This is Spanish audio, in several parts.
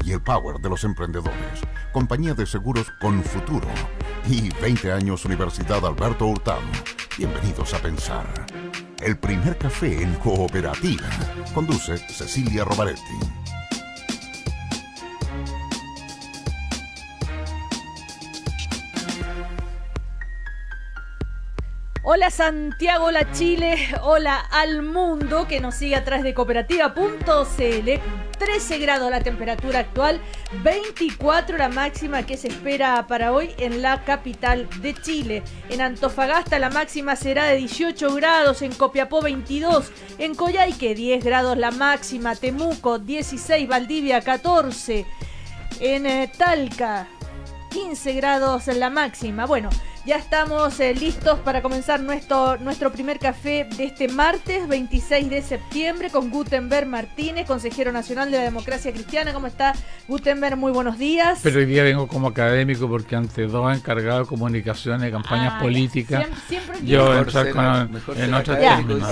y el power de los emprendedores. Compañía de seguros con futuro. Y 20 años Universidad Alberto Hurtado. Bienvenidos a Pensar. El primer café en cooperativa. Conduce Cecilia Rovaretti. Hola Santiago, hola Chile, hola al mundo que nos sigue a través de cooperativa.cl. 13 grados la temperatura actual, 24 la máxima que se espera para hoy en la capital de Chile. En Antofagasta la máxima será de 18 grados, en Copiapó 22, en Coyhaique 10 grados la máxima, Temuco 16, Valdivia 14, en Talca 15 grados la máxima. Bueno, ya estamos listos para comenzar nuestro primer café de este martes 26 de septiembre con Gutenberg Martínez, consejero nacional de la democracia cristiana. ¿Cómo está, Gutenberg? Muy buenos días. Pero hoy día vengo como académico porque ante dos encargados de comunicaciones, de campañas políticas, siempre yo entrar en otro término.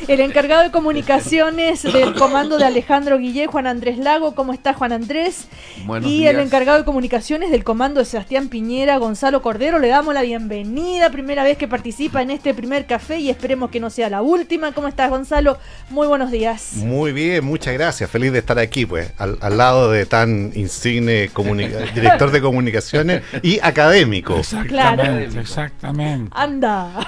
El encargado de comunicaciones del comando de Alejandro Guillé, Juan Andrés Lago. ¿Cómo está, Juan Andrés? Buenos y días. El encargado de comunicaciones del comando de Sebastián Piñera, Gonzalo Cordero. Le damos la bienvenida, primera vez que participa en este primer café y esperemos que no sea la última. ¿Cómo estás, Gonzalo? Muy buenos días. Muy bien, muchas gracias. Feliz de estar aquí, pues, al lado de tan insigne director de comunicaciones y académico. Exactamente, exactamente. Anda.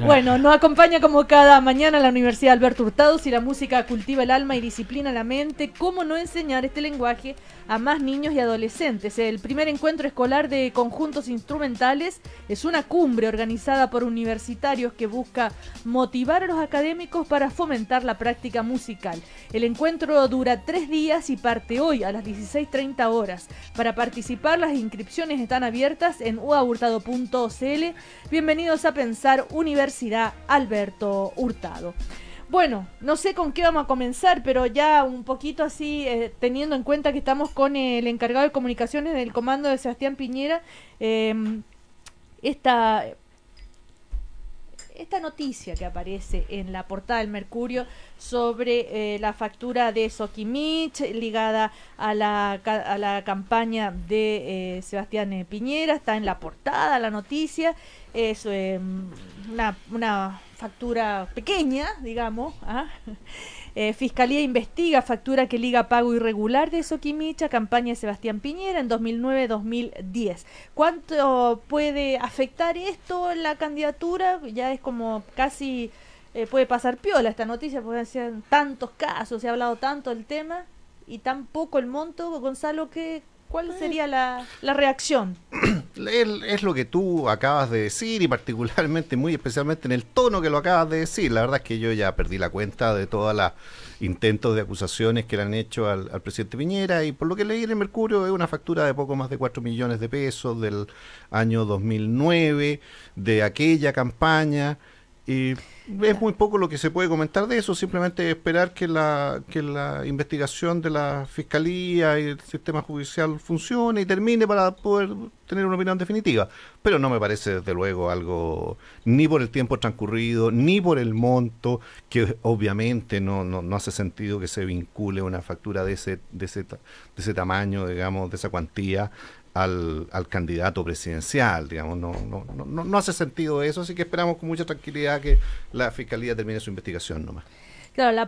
Bueno, nos acompaña como cada mañana la Universidad Alberto Hurtado. Si la música cultiva el alma y disciplina la mente, ¿cómo no enseñar este lenguaje a más niños y adolescentes? El primer encuentro escolar de conjuntos instrumentales es una cumbre organizada por universitarios que busca motivar a los académicos para fomentar la práctica musical. El encuentro dura 3 días y parte hoy a las 16:30 horas. Para participar, las inscripciones están abiertas en uahurtado.cl. Bienvenidos a Pensar, Universidad Alberto Hurtado. Bueno, no sé con qué vamos a comenzar, pero ya un poquito así, teniendo en cuenta que estamos con el encargado de comunicaciones del comando de Sebastián Piñera, esta noticia que aparece en la portada del Mercurio sobre la factura de Soquimich ligada a la campaña de Sebastián Piñera, está en la portada la noticia. Es una factura pequeña, digamos. Fiscalía investiga factura que liga pago irregular de Soquimich a campaña de Sebastián Piñera en 2009-2010. ¿Cuánto puede afectar esto en la candidatura? Ya es como casi puede pasar piola esta noticia, porque ser tantos casos, se ha hablado tanto del tema y tan poco el monto. Gonzalo, ¿cuál sería la reacción? Es lo que tú acabas de decir y particularmente, muy especialmente en el tono que lo acabas de decir. La verdad es que yo ya perdí la cuenta de todas las intentos de acusaciones que le han hecho al presidente Piñera, y por lo que leí en el Mercurio es una factura de poco más de 4 millones de pesos del año 2009, de aquella campaña. Y es muy poco lo que se puede comentar de eso, simplemente esperar que la investigación de la Fiscalía y el sistema judicial funcione y termine para poder tener una opinión definitiva. Pero no me parece desde luego algo, ni por el tiempo transcurrido, ni por el monto, que obviamente no hace sentido que se vincule una factura de ese tamaño, digamos, de esa cuantía, al candidato presidencial, digamos, no hace sentido eso, así que esperamos con mucha tranquilidad que la Fiscalía termine su investigación nomás. Claro,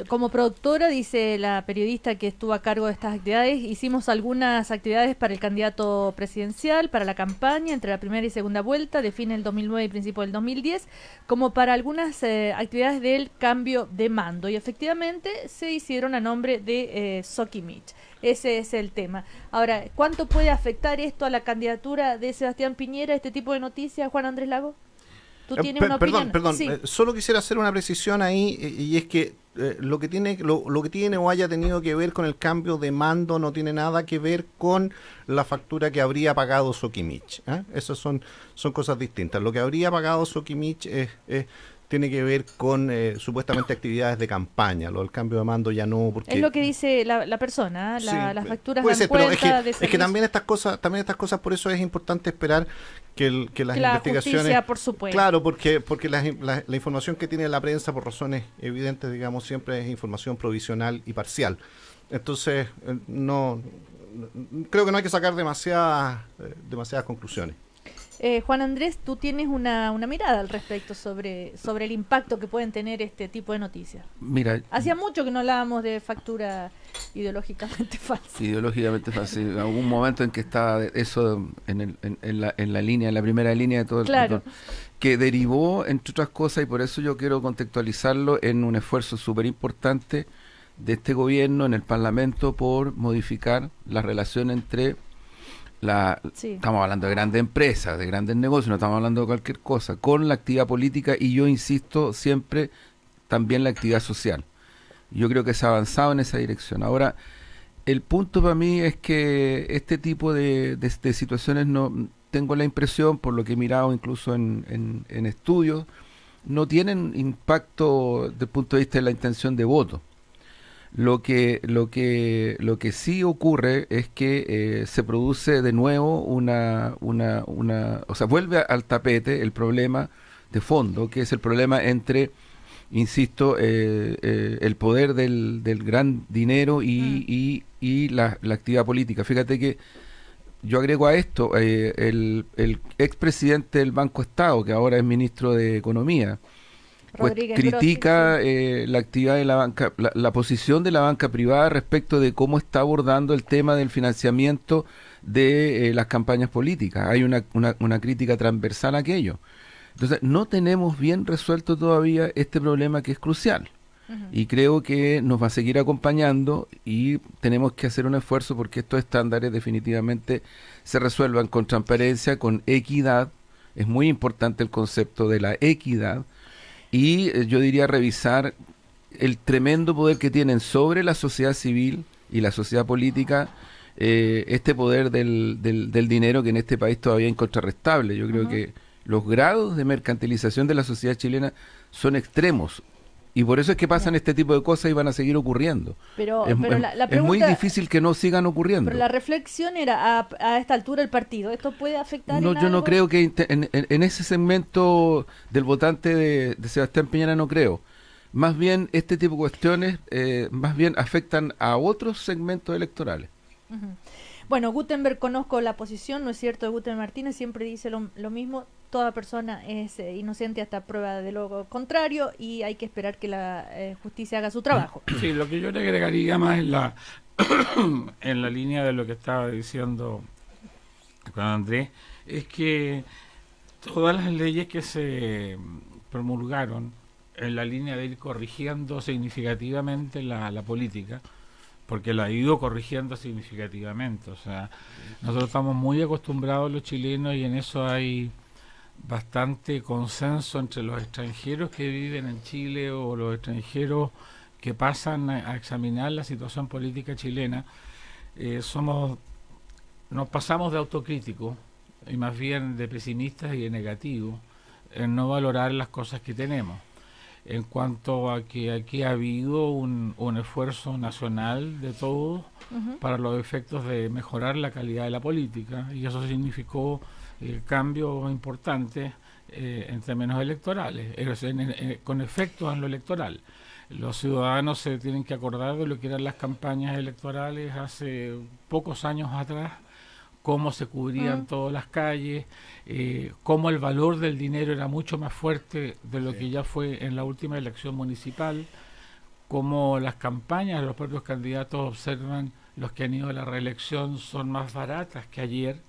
como productora, dice la periodista que estuvo a cargo de estas actividades, hicimos algunas actividades para el candidato presidencial, para la campaña, entre la primera y segunda vuelta, de fin del 2009 y principio del 2010, como para algunas actividades del cambio de mando. Y efectivamente se hicieron a nombre de Soquimich. Ese es el tema. Ahora, ¿cuánto puede afectar esto a la candidatura de Sebastián Piñera, este tipo de noticias, Juan Andrés Lago? ¿Tú tienes una opinión? Perdón, sí. Solo quisiera hacer una precisión ahí, y es que lo que tiene o haya tenido que ver con el cambio de mando no tiene nada que ver con la factura que habría pagado Soquimich. Esas son cosas distintas. Lo que habría pagado Soquimich tiene que ver con supuestamente actividades de campaña. Lo del cambio de mando ya no, porque es lo que dice la persona, sí, las facturas puede ser, pero es que también estas cosas, por eso es importante esperar que las investigaciones, justicia, por supuesto. Claro, porque la información que tiene la prensa, por razones evidentes, digamos, siempre es información provisional y parcial. Entonces, no creo que no hay que sacar demasiadas conclusiones. Juan Andrés, tú tienes una mirada al respecto sobre el impacto que pueden tener este tipo de noticias. Mira, Hacía mucho que no hablábamos de factura ideológicamente falsa. ideológicamente fácil. En algún momento en que estaba eso en la línea, en la primera línea de todo el Claro. que derivó, entre otras cosas, y por eso yo quiero contextualizarlo, en un esfuerzo súper importante de este gobierno en el Parlamento por modificar la relación entre Sí. estamos hablando de grandes empresas, de grandes negocios, no estamos hablando de cualquier cosa, con la actividad política, y yo insisto siempre también la actividad social. Yo creo que se ha avanzado en esa dirección. Ahora, el punto para mí es que este tipo de situaciones, no tengo la impresión, por lo que he mirado incluso en estudios, no tienen impacto desde el punto de vista de la intención de voto. Lo que sí ocurre es que se produce de nuevo o sea, vuelve al tapete el problema de fondo, que es el problema entre, insisto, el poder del gran dinero y la actividad política. Fíjate que yo agrego a esto el expresidente del Banco Estado, que ahora es ministro de Economía, pues critica la actividad de la banca, la posición de la banca privada respecto de cómo está abordando el tema del financiamiento de las campañas políticas. Hay una crítica transversal a aquello. Entonces, no tenemos bien resuelto todavía este problema, que es crucial. Y creo que nos va a seguir acompañando, y tenemos que hacer un esfuerzo porque estos estándares definitivamente se resuelvan con transparencia, con equidad. Es muy importante el concepto de la equidad. Y yo diría revisar el tremendo poder que tienen sobre la sociedad civil y la sociedad política, este poder del dinero, que en este país todavía es incontrarrestable. Yo creo que los grados de mercantilización de la sociedad chilena son extremos, y por eso es que pasan este tipo de cosas y van a seguir ocurriendo. Pero Es pregunta, muy difícil que no sigan ocurriendo. Pero la reflexión era a esta altura el partido. ¿Esto puede afectar No, en yo no algo? creo que en ese segmento del votante de Sebastián Piñera, no creo. Más bien este tipo de cuestiones más bien afectan a otros segmentos electorales. Bueno, Gutenberg, conozco la posición, ¿no es cierto?, de Gutenberg Martínez, siempre dice lo mismo: toda persona es inocente hasta prueba de lo contrario, y hay que esperar que la justicia haga su trabajo. Sí, lo que yo le agregaría más en la línea de lo que estaba diciendo Juan Andrés, es que todas las leyes que se promulgaron en la línea de ir corrigiendo significativamente la política, porque la ha ido corrigiendo significativamente. O sea, nosotros estamos muy acostumbrados los chilenos, y en eso hay bastante consenso entre los extranjeros que viven en Chile o los extranjeros que pasan a examinar la situación política chilena. Nos pasamos de autocríticos y más bien de pesimistas y de negativos en no valorar las cosas que tenemos. En cuanto a que aquí ha habido un esfuerzo nacional de todos para los efectos de mejorar la calidad de la política, y eso significó cambios importantes en términos electorales, con efectos en lo electoral. Los ciudadanos se tienen que acordar de lo que eran las campañas electorales hace pocos años atrás, cómo se cubrían todas las calles, cómo el valor del dinero era mucho más fuerte de lo que ya fue en la última elección municipal, cómo las campañas de los propios candidatos observan, los que han ido a la reelección, son más baratas que ayer.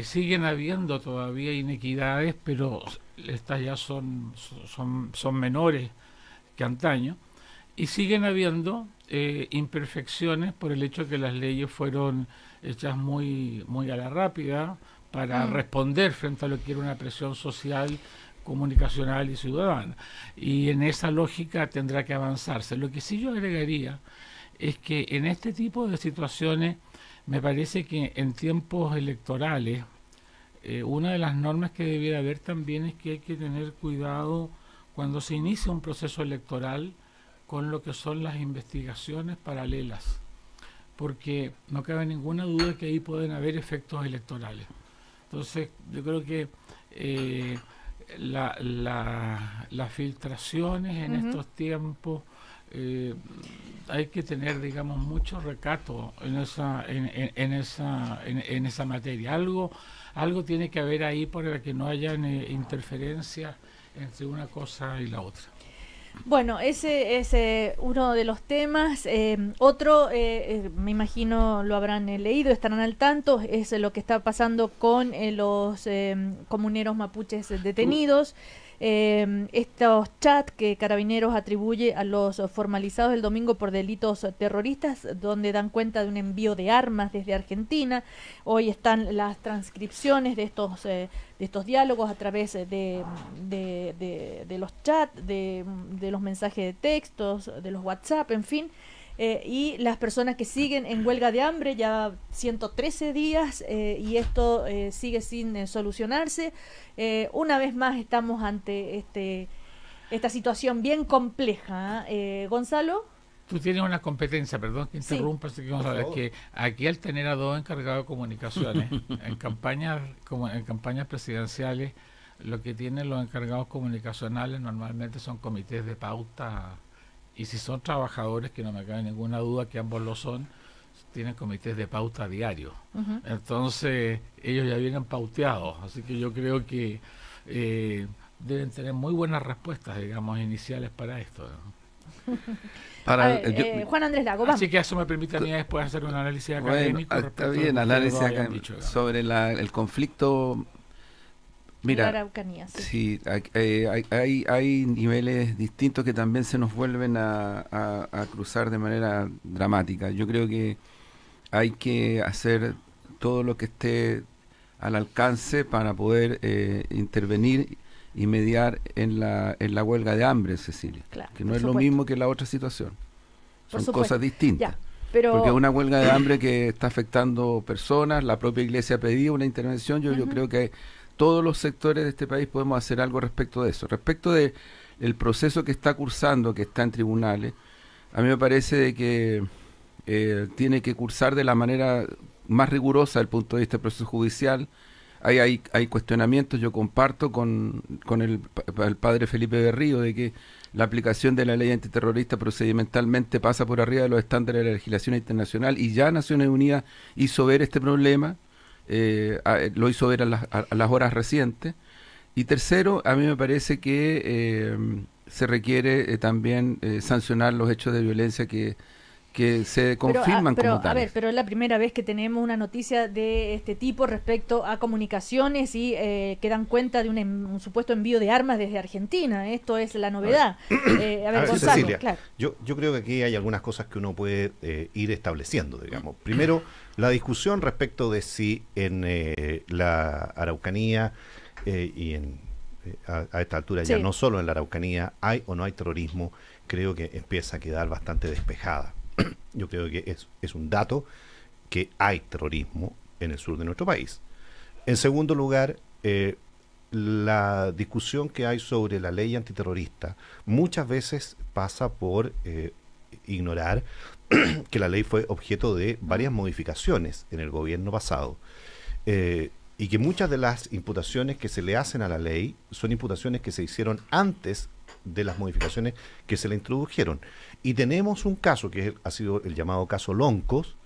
Siguen habiendo todavía inequidades, pero estas ya son menores que antaño, y siguen habiendo imperfecciones por el hecho de que las leyes fueron hechas muy a la rápida para responder frente a lo que era una presión social, comunicacional y ciudadana. Y en esa lógica tendrá que avanzarse. Lo que sí yo agregaría es que en este tipo de situaciones me parece que en tiempos electorales una de las normas que debiera haber también es que hay que tener cuidado cuando se inicia un proceso electoral con lo que son las investigaciones paralelas, porque no cabe ninguna duda que ahí pueden haber efectos electorales. Entonces yo creo que las filtraciones en estos tiempos, hay que tener, digamos, mucho recato en esa materia. Algo tiene que haber ahí para que no haya interferencia entre una cosa y la otra. Bueno, ese es uno de los temas. Otro, me imagino lo habrán leído, estarán al tanto, es lo que está pasando con los comuneros mapuches detenidos. Estos chats que Carabineros atribuye a los formalizados el domingo por delitos terroristas, donde dan cuenta de un envío de armas desde Argentina. Hoy están las transcripciones de estos diálogos a través de los chats, de los mensajes de textos, de los WhatsApp, en fin. Y las personas que siguen en huelga de hambre ya 113 días y esto sigue sin solucionarse. Una vez más estamos ante esta situación bien compleja. Gonzalo. Tú tienes una competencia, perdón que interrumpa, sí. Es que aquí al tener a dos encargados de comunicaciones, en campañas presidenciales, lo que tienen los encargados comunicacionales normalmente son comités de pauta. Y si son trabajadores, que no me cabe ninguna duda que ambos lo son, tienen comités de pauta diario. Uh-huh. Entonces, ellos ya vienen pauteados. Así que yo creo que deben tener muy buenas respuestas, digamos, iniciales para esto, ¿no? Juan Andrés Lago, vamos. Así que eso me permite a mí después hacer un análisis académico. Está bien, análisis académico sobre el conflicto. Mira, la Araucanía, sí. Hay niveles distintos que también se nos vuelven a cruzar de manera dramática. Yo creo que hay que hacer todo lo que esté al alcance para poder intervenir y mediar en la huelga de hambre, Cecilia, claro, que no es lo mismo que la otra situación. Son cosas distintas. Ya, pero... Porque una huelga de hambre que está afectando personas, la propia Iglesia ha pedido una intervención, yo creo que todos los sectores de este país podemos hacer algo respecto de eso. Respecto de el proceso que está cursando, que está en tribunales, a mí me parece de que tiene que cursar de la manera más rigurosa desde el punto de vista del proceso judicial. Hay cuestionamientos, yo comparto con el padre Felipe Berrío de que la aplicación de la ley antiterrorista procedimentalmente pasa por arriba de los estándares de la legislación internacional, y ya Naciones Unidas hizo ver este problema. Lo hizo ver a las horas recientes. Y tercero, a mí me parece que se requiere también sancionar los hechos de violencia que se confirman como tales. A ver, pero es la primera vez que tenemos una noticia de este tipo respecto a comunicaciones y que dan cuenta de un supuesto envío de armas desde Argentina. Esto es la novedad. A ver, Gonzalo, Cecilia, claro. Yo creo que aquí hay algunas cosas que uno puede ir estableciendo, digamos. Primero, la discusión respecto de si en la Araucanía y a esta altura ya no solo en la Araucanía hay o no hay terrorismo, creo que empieza a quedar bastante despejada. Yo creo que es un dato que hay terrorismo en el sur de nuestro país. En segundo lugar, la discusión que hay sobre la ley antiterrorista muchas veces pasa por ignorar que la ley fue objeto de varias modificaciones en el gobierno pasado, y que muchas de las imputaciones que se le hacen a la ley son imputaciones que se hicieron antes de las modificaciones que se le introdujeron. Y tenemos un caso que ha sido el llamado caso Loncos,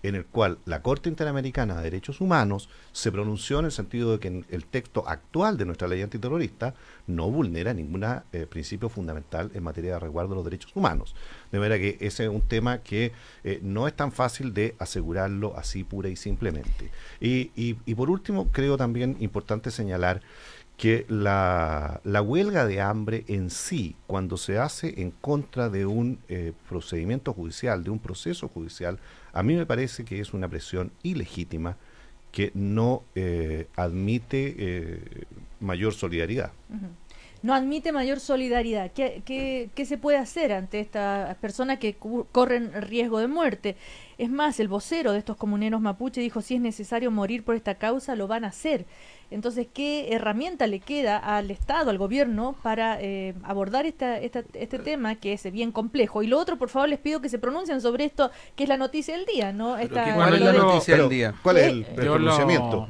en el cual la Corte Interamericana de Derechos Humanos se pronunció en el sentido de que el texto actual de nuestra ley antiterrorista no vulnera ningún principio fundamental en materia de resguardo de los derechos humanos. De manera que ese es un tema que no es tan fácil de asegurarlo así pura y simplemente. Y por último, creo también importante señalar que la huelga de hambre en sí, cuando se hace en contra de un procedimiento judicial, de un proceso judicial, a mí me parece que es una presión ilegítima que no admite mayor solidaridad. Uh-huh. No admite mayor solidaridad. ¿Qué se puede hacer ante estas personas que corren riesgo de muerte? Es más, el vocero de estos comuneros mapuche dijo: si es necesario morir por esta causa, lo van a hacer. Entonces, ¿qué herramienta le queda al Estado, al gobierno, para abordar este tema que es bien complejo? Y lo otro, por favor, les pido que se pronuncien sobre esto, que es la noticia del día, ¿no? ¿Cuál es la noticia del día? ¿Cuál es el pronunciamiento?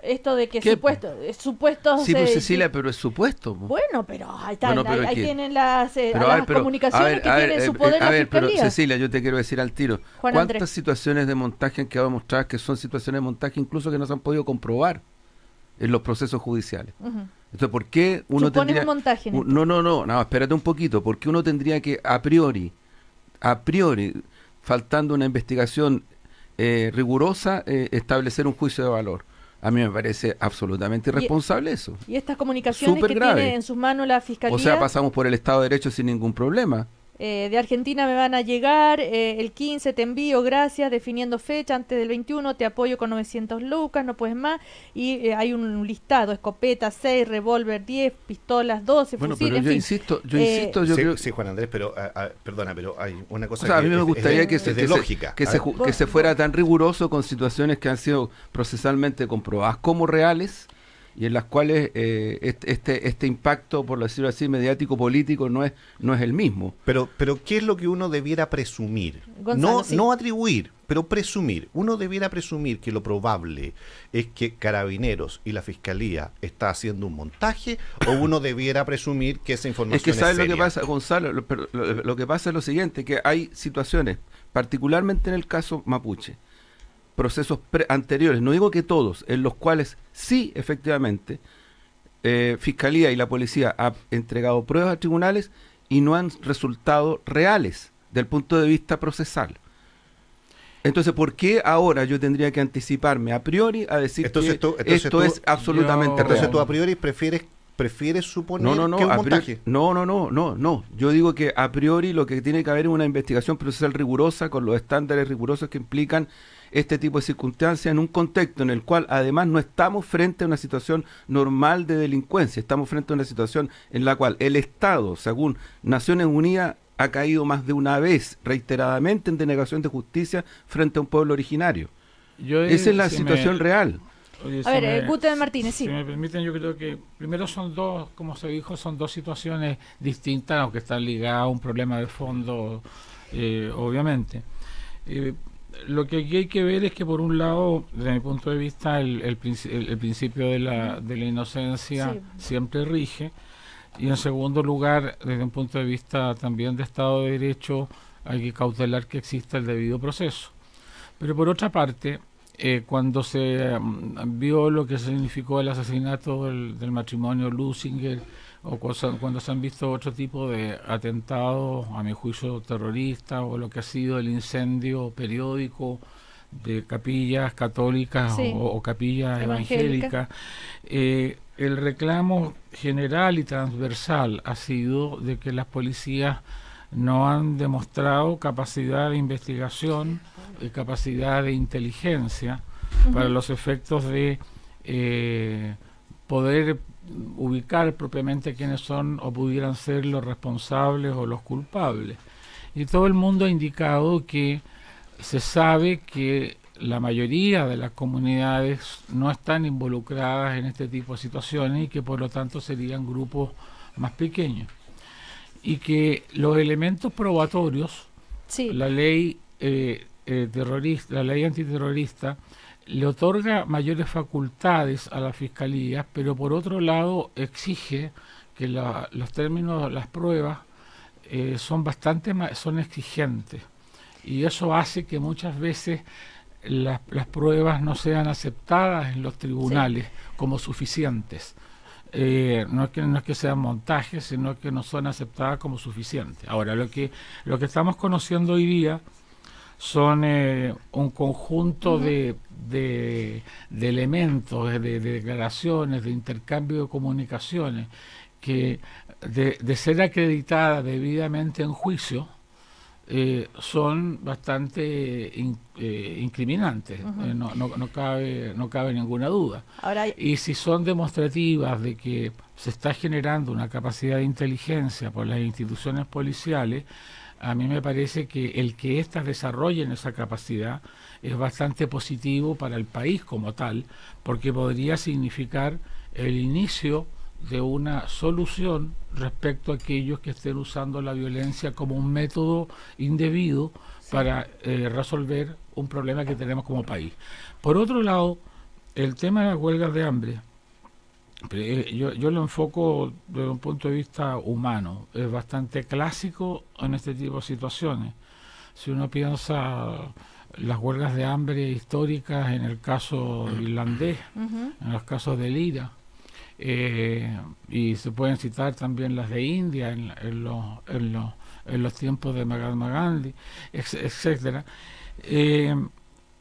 Esto de que ¿Qué? supuestos... Sí, pues Cecilia, pero es supuesto. Po. Bueno, pero ahí, está, Bueno, pero ahí ¿qué? tienen las Pero, comunicaciones que tienen su poder la pero Fiscalía. Cecilia, yo te quiero decir al tiro, Juan ¿cuántas Andrés. situaciones de montaje han quedado demostradas que son situaciones de montaje incluso que no se han podido comprobar en los procesos judiciales? Ujú. Entonces, ¿por qué uno Supones tendría... un montaje en esto. No, espérate un poquito, porque uno tendría que a priori, faltando una investigación rigurosa, establecer un juicio de valor. A mí me parece absolutamente irresponsable eso. Y estas comunicaciones Súper que grave. tiene en sus manos la Fiscalía... O sea, pasamos por el Estado de Derecho sin ningún problema. De Argentina me van a llegar, el 15 te envío, gracias, definiendo fecha, antes del 21 te apoyo con 900 lucas, no puedes más, y hay un listado, escopeta 6, revólver 10, pistolas 12, Bueno, fusil, pero en yo fin. insisto, yo sí, creo... sí, Juan Andrés, pero perdona, pero hay una cosa O sea, a que mí me gustaría que es de lógica. se fuera tan riguroso con situaciones que han sido procesalmente comprobadas como reales y en las cuales este impacto, por decirlo así, mediático político no es el mismo. Pero ¿qué es lo que uno debiera presumir? Gonzalo, sí. No atribuir, pero presumir. Uno debiera presumir que lo probable es que Carabineros y la Fiscalía está haciendo un montaje, o uno debiera presumir que esa información Es que ¿sabes lo seria? que pasa, Gonzalo? Lo que pasa es lo siguiente, que hay situaciones, particularmente en el caso mapuche, procesos anteriores, no digo que todos, en los cuales sí, efectivamente, Fiscalía y la Policía ha entregado pruebas a tribunales y no han resultado reales del punto de vista procesal. Entonces, ¿por qué ahora yo tendría que anticiparme a priori a decir Entonces que tú- esto es absolutamente real? Entonces tú a priori prefieres suponer No, que es un a priori- montaje. no. Yo digo que a priori lo que tiene que haber es una investigación procesal rigurosa con los estándares rigurosos que implican este tipo de circunstancias en un contexto en el cual además no estamos frente a una situación normal de delincuencia, estamos frente a una situación en la cual el Estado, según Naciones Unidas, ha caído más de una vez reiteradamente en denegación de justicia frente a un pueblo originario. Esa es la situación real. Oye, A ver, Guten Martínez, sí. Si me permiten, yo creo que primero son dos, como se dijo, son dos situaciones distintas, aunque están ligadas a un problema de fondo, obviamente. Lo que aquí hay que ver es que, por un lado, desde mi punto de vista, el principio de la inocencia Sí. siempre rige, y en segundo lugar, desde un punto de vista también de Estado de Derecho, hay que cautelar que exista el debido proceso. Pero por otra parte, cuando se vio lo que significó el asesinato del matrimonio Lusinger, o cuando se han visto otro tipo de atentados, a mi juicio terroristas, o lo que ha sido el incendio periódico de capillas católicas Sí. o capillas Evangélica. evangélicas, el reclamo general y transversal ha sido de que las policías no han demostrado capacidad de investigación y capacidad de inteligencia para los efectos de poder ubicar propiamente quiénes son o pudieran ser los responsables o los culpables. Y todo el mundo ha indicado que se sabe que la mayoría de las comunidades no están involucradas en este tipo de situaciones y que por lo tanto serían grupos más pequeños. Y que los elementos probatorios, Sí. la ley terrorista, la ley antiterrorista, le otorga mayores facultades a la fiscalía, pero por otro lado exige que los términos, las pruebas son exigentes, y eso hace que muchas veces las pruebas no sean aceptadas en los tribunales como suficientes. No es que sean montajes, sino que no son aceptadas como suficientes. Ahora, lo que estamos conociendo hoy día son un conjunto de elementos, de declaraciones, de intercambio de comunicaciones, que de ser acreditadas debidamente en juicio, son bastante incriminantes. No cabe ninguna duda. Ahora, Y si son demostrativas de que se está generando una capacidad de inteligencia por las instituciones policiales, a mí me parece que el que éstas desarrollen esa capacidad es bastante positivo para el país como tal, porque podría significar el inicio de una solución respecto a aquellos que estén usando la violencia como un método indebido para resolver un problema que tenemos como país. Por otro lado, el tema de las huelgas de hambre, yo lo enfoco desde un punto de vista humano. Es bastante clásico en este tipo de situaciones. Si uno piensa las huelgas de hambre históricas en el caso irlandés, en los casos del IRA, y se pueden citar también las de India en los tiempos de Mahatma Gandhi, etcétera.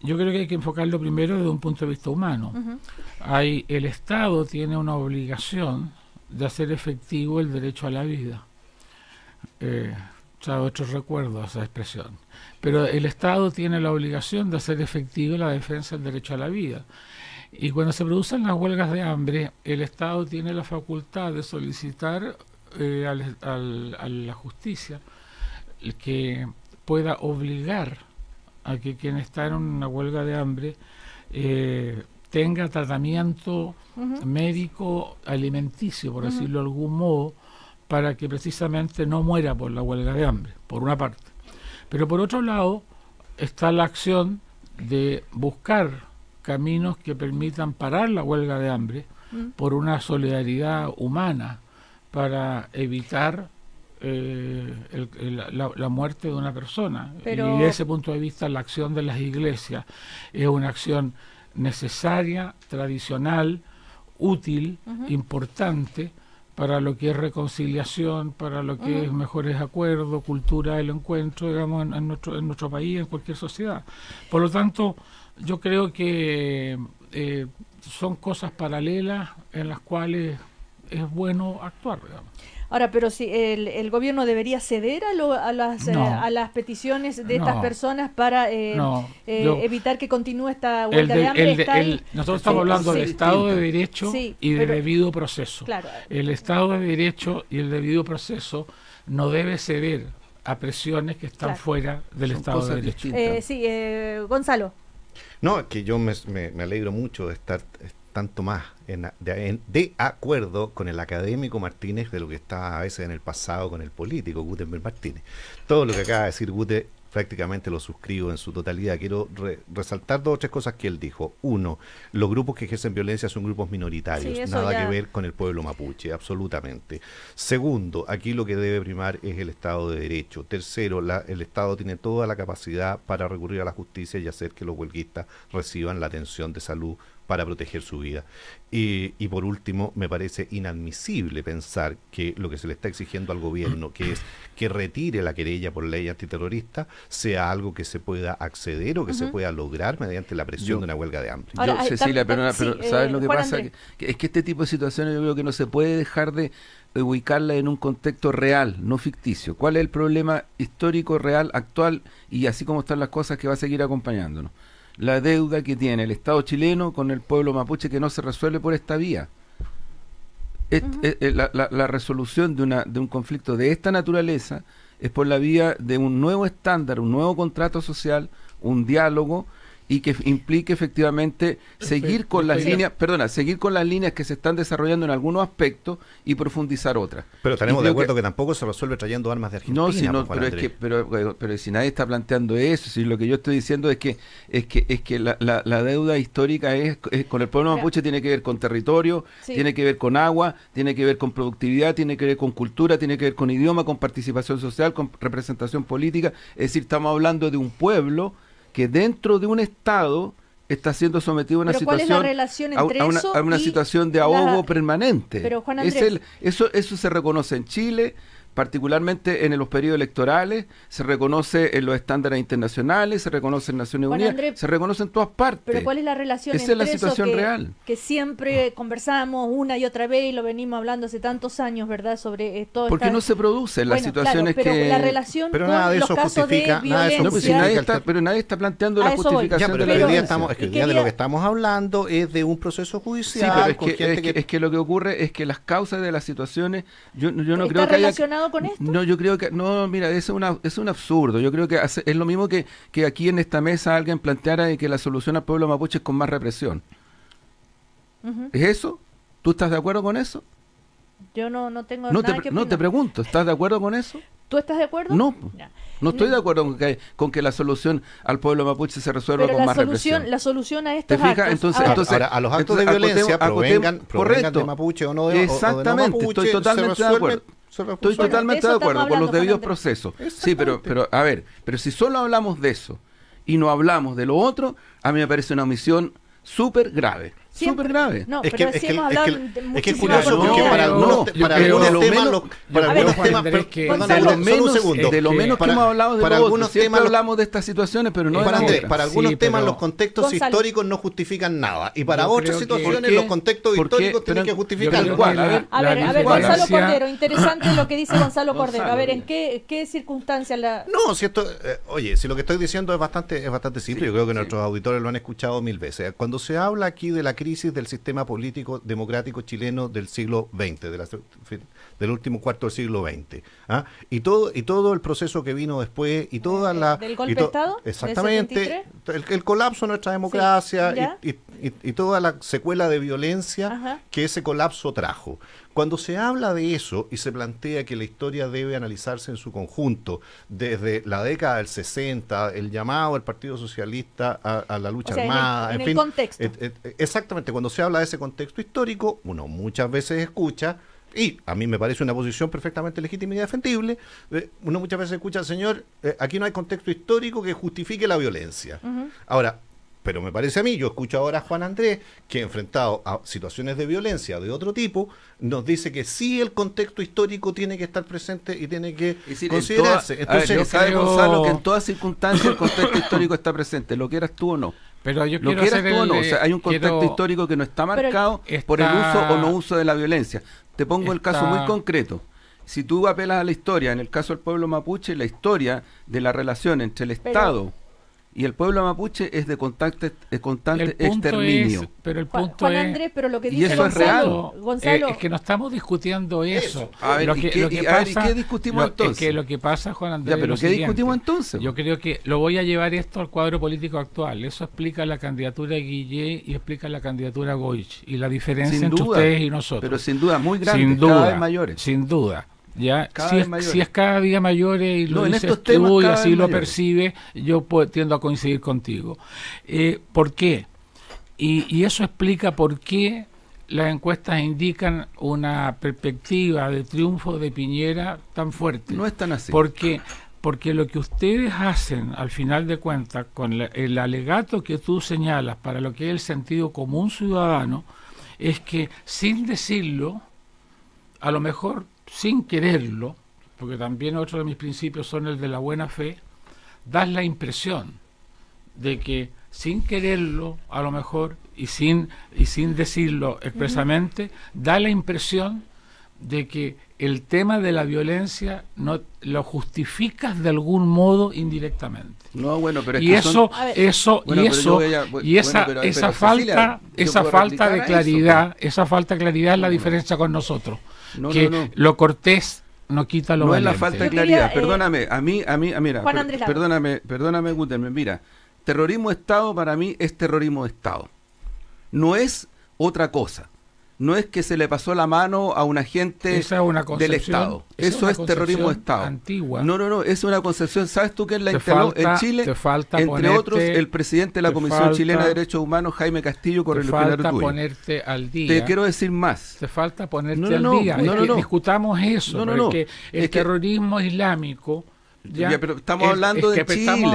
Yo creo que hay que enfocarlo primero desde un punto de vista humano. El Estado tiene una obligación de hacer efectivo el derecho a la vida. Otro recuerdo a esa expresión. Pero el Estado tiene la obligación de hacer efectiva la defensa del derecho a la vida. Y cuando se producen las huelgas de hambre, el Estado tiene la facultad de solicitar a la justicia que pueda obligar a que quien está en una huelga de hambre tenga tratamiento médico alimenticio, por decirlo de algún modo, para que precisamente no muera por la huelga de hambre, por una parte. Pero por otro lado está la acción de buscar caminos que permitan parar la huelga de hambre por una solidaridad humana para evitar la muerte de una persona. Pero... Y desde ese punto de vista la acción de las iglesias es una acción necesaria, tradicional, útil, importante para lo que es reconciliación, para lo que es mejores acuerdos, cultura del encuentro, digamos, en nuestro país, en cualquier sociedad. Por lo tanto, yo creo que son cosas paralelas en las cuales es bueno actuar, digamos. Ahora, pero si el gobierno debería ceder a las peticiones de estas personas para evitar que continúe esta huelga de hambre. Nosotros estamos hablando del Estado de Derecho y del debido proceso. Claro. El Estado de Derecho y el debido proceso no debe ceder a presiones que están fuera del Estado de Derecho. Gonzalo. No, es que yo me alegro mucho de estar tanto más de acuerdo con el académico Martínez de lo que está a veces en el pasado con el político Gutenberg Martínez. Todo lo que acaba de decir Gute prácticamente lo suscribo en su totalidad. Quiero resaltar 2 o 3 cosas que él dijo. 1, los grupos que ejercen violencia son grupos minoritarios, nada que ver con el pueblo mapuche, absolutamente. 2, aquí lo que debe primar es el Estado de Derecho. 3, el Estado tiene toda la capacidad para recurrir a la justicia y hacer que los huelguistas reciban la atención de salud para proteger su vida. Y por último, me parece inadmisible pensar que lo que se le está exigiendo al gobierno, que es que retire la querella por ley antiterrorista, sea algo que se pueda acceder o que se pueda lograr mediante la presión de una huelga de hambre. Ahora, Cecilia, pero ¿sabes lo que pasa? Es que este tipo de situaciones yo creo que no se puede dejar de ubicarla en un contexto real, no ficticio. ¿Cuál es el problema histórico, real, actual y así como están las cosas que va a seguir acompañándonos? La deuda que tiene el Estado chileno con el pueblo mapuche que no se resuelve por esta vía. La resolución de un conflicto de esta naturaleza es por la vía de un nuevo estándar, un nuevo contrato social, un diálogo y que implique efectivamente seguir con las líneas que se están desarrollando en algunos aspectos y profundizar otras. Pero estaremos de acuerdo que tampoco se resuelve trayendo armas de Argentina. Pero si nadie está planteando eso, si lo que yo estoy diciendo es que la deuda histórica es con el pueblo mapuche, tiene que ver con territorio, tiene que ver con agua, tiene que ver con productividad, tiene que ver con cultura, tiene que ver con idioma, con participación social, con representación política. Es decir, estamos hablando de un pueblo que dentro de un Estado está siendo sometido a una situación, a una situación de ahogo permanente. Pero Juan Andrés, eso se reconoce en Chile, particularmente en los periodos electorales, se reconoce en los estándares internacionales, se reconoce en Naciones Unidas, se reconoce en todas partes. Pero ¿cuál es la relación entre la situación real? Que siempre conversamos una y otra vez y lo venimos hablando hace tantos años, ¿verdad? Sobre todo. Porque no se producen las situaciones pero la relación pero con nada de los eso casos de violencia. Pero nadie está planteando la justificación de la violencia. De lo que estamos hablando es de un proceso judicial. Sí, pero es que lo que ocurre es que las causas de las situaciones, yo no creo que haya con esto? No, yo creo que mira, es un absurdo. Yo creo que es lo mismo que aquí en esta mesa alguien planteara que la solución al pueblo mapuche es con más represión. ¿Es eso? ¿Tú estás de acuerdo con eso? Yo no tengo nada que te pregunto, ¿estás de acuerdo con eso? ¿Tú estás de acuerdo? No. Ya. No estoy de acuerdo con que la solución al pueblo mapuche se resuelva Pero con más represión. la solución a ¿Te estos fijas? actos... Entonces, ahora, a los actos de violencia provengan de mapuche o no de exactamente, o de no mapuche, estoy totalmente de acuerdo. Estoy totalmente de acuerdo con los debidos procesos. Sí, pero a ver, pero si solo hablamos de eso y no hablamos de lo otro, a mí me parece una omisión súper grave. Súper grave. No, es pero que, sí hemos hablado de es que es muchísimas curioso porque oportunidades. para algunos temas de lo menos que hemos hablado de para lo algunos otro. Siempre temas hablamos de estas situaciones, pero no de las otras. para algunos temas los contextos Gonzalo, históricos no justifican nada y para yo otras creo que- situaciones los contextos históricos tienen que justificar. A ver, Gonzalo Cordero, interesante lo que dice Gonzalo Cordero. A ver, ¿en Gonzalo, qué circunstancias la...? No, si esto, oye, si lo que estoy diciendo es bastante simple, yo creo que nuestros auditores lo han escuchado 1000 veces. Cuando se habla aquí de la crisis del sistema político democrático chileno del siglo XX, del último cuarto del siglo XX, ¿ah? y todo el proceso que vino después y toda la ¿Del golpe de Estado? exactamente, ¿del el colapso de nuestra democracia Sí, y toda la secuela de violencia Ajá. que ese colapso trajo. Cuando se habla de eso y se plantea que la historia debe analizarse en su conjunto, desde la década del 60, el llamado del Partido Socialista a la lucha armada, en el fin, contexto. Exactamente, cuando se habla de ese contexto histórico, uno muchas veces escucha, y a mí me parece una posición perfectamente legítima y defendible, uno muchas veces escucha, señor, aquí no hay contexto histórico que justifique la violencia. Ahora, pero me parece a mí, yo escucho ahora a Juan Andrés, que enfrentado a situaciones de violencia de otro tipo, nos dice que sí el contexto histórico tiene que estar presente y tiene que considerarse. Entonces, Gonzalo, que en todas circunstancias el contexto histórico está presente, lo quieras tú o no. Pero yo Lo quiero quieras hacer tú o no, el, o sea, hay un contexto quiero- histórico que no está marcado por el está- uso o no uso de la violencia. Te pongo el caso muy concreto. Si tú apelas a la historia, en el caso del pueblo mapuche, la historia de la relación entre el Estado y el pueblo mapuche es de constante el punto exterminio. pero el punto Juan es Andrés, pero lo que Y dice eso es Gonzalo, real. Gonzalo, es que no estamos discutiendo eso. A ver, Lo ¿y que- qué- lo que y a ver, ¿y pasa- qué discutimos entonces? Es que lo que pasa, Juan Andrés, Ya, pero es ¿qué lo discutimos siguiente. entonces? Yo creo que lo voy a llevar esto al cuadro político actual. Eso explica la candidatura de Guillé y explica la candidatura de Goich y la diferencia Sin entre duda, ustedes y nosotros. pero sin duda muy grandes, sin cada duda, vez mayores. sin duda. Ya, Cada si vez es, mayores. si es cada día mayores y lo No, en dices estos tú temas y cada así vez lo mayores. percibes, yo tiendo a coincidir contigo. ¿Por qué? Y eso explica por qué las encuestas indican una perspectiva de triunfo de Piñera tan fuerte. No es tan así. Porque lo que ustedes hacen, al final de cuentas, con el alegato que tú señalas para lo que es el sentido común ciudadano, es que sin decirlo, a lo mejor sin quererlo, porque también otro de mis principios son el de la buena fe, das la impresión de que sin quererlo, a lo mejor, y sin decirlo expresamente, da la impresión de que el tema de la violencia no lo justificas de algún modo indirectamente. No, bueno, pero es Y que eso, son- A ver. eso, Bueno, y pero yo eso, voy a- y bueno, esa, pero esa Cecilia, falta, yo esa puedo falta de replicar a eso, claridad, esa falta de claridad es la diferencia con nosotros. No, Que no. lo cortés no quita lo No es la valiente. falta de Yo quería, claridad, perdóname, a mí, mira, Juan Andrés Lago. perdóname, Gutenberg, mira, terrorismo de Estado para mí es terrorismo de Estado. No es otra cosa. No es que se le pasó la mano a un agente Esa es una del concepción- Estado. esa es Eso una es terrorismo de concepción Estado. antigua. No, es una concepción. ¿Sabes tú quién la Te instaló falta- en Chile? te falta Entre ponerte- otros, el presidente de la te Comisión falta- Chilena de Derechos Humanos, Jaime Castillo, Te correligionario falta tuyo. ponerte al día. Te quiero decir más. Te falta ponerte No, no, al no, día. no, Es no, que no. discutamos eso, No, no, no. porque el Es que- terrorismo islámico. Ya, pero estamos hablando de Chile, estamos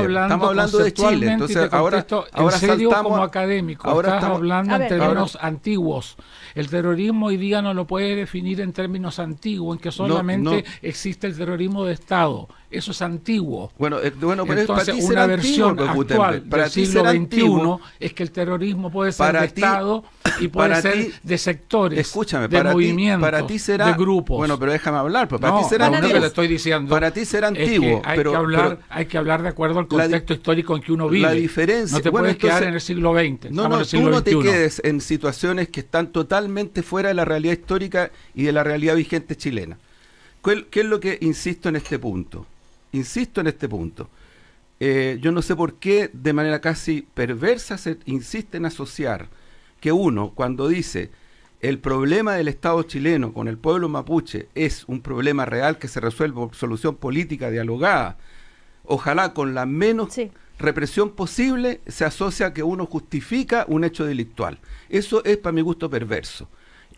hablando de Chile, conceptualmente entonces y te ahora contesto en serio saltamos como a- académico. ahora Estás estamos- hablando A en ver, términos antiguos. El terrorismo hoy día no lo puede definir en términos antiguos, en que solamente no. existe el terrorismo de Estado. Eso es antiguo. Bueno, pero para Entonces, ti una será versión antiguo, pues, actual Gutenberg. Para del ti siglo será XXI antiguo. es que el terrorismo puede ser Para de ti- Estado y puede para ser ti- de sectores, Escúchame, de movimientos, para ti será, de grupos. Bueno, pero déjame hablar, pues para No, ti será lo único antiguo. que le estoy diciendo Para ti será es que antiguo, hay, pero que hablar, pero hay que hablar de acuerdo al la di- contexto histórico en que uno vive. la diferencia- No te bueno, puedes quedar entonces- en el siglo XX. No, estamos en no, el tú siglo no te XXI. quedes en situaciones que están totalmente fuera de la realidad histórica y de la realidad vigente chilena. ¿Qué es lo que insisto en este punto? Yo no sé por qué de manera casi perversa se insiste en asociar que uno, cuando dice el problema del Estado chileno con el pueblo mapuche es un problema real que se resuelve por solución política dialogada, ojalá con la menos represión posible, se asocia a que uno justifica un hecho delictual. Eso es, para mi gusto, perverso.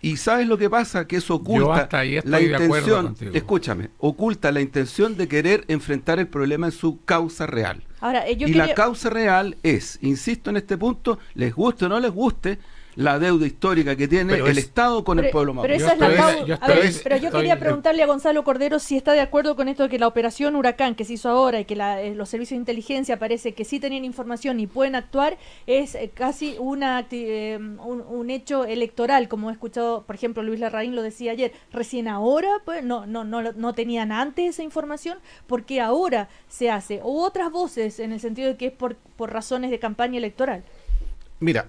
Y ¿sabes lo que pasa? Que eso oculta la intención, escúchame, oculta la intención de querer enfrentar el problema en su causa real. Ahora, la causa real es, insisto en este punto, les guste o no les guste, la deuda histórica que tiene el Estado con el pueblo mapuche. Pero esa es la pero yo quería preguntarle a Gonzalo Cordero si está de acuerdo con esto de que la operación Huracán que se hizo ahora y que los servicios de inteligencia parece que sí tenían información y pueden actuar, es casi un hecho electoral, como he escuchado, por ejemplo, Luis Larraín lo decía ayer, recién ahora pues no tenían antes esa información, porque ahora se hace, o otras voces en el sentido de que es por razones de campaña electoral. Mira,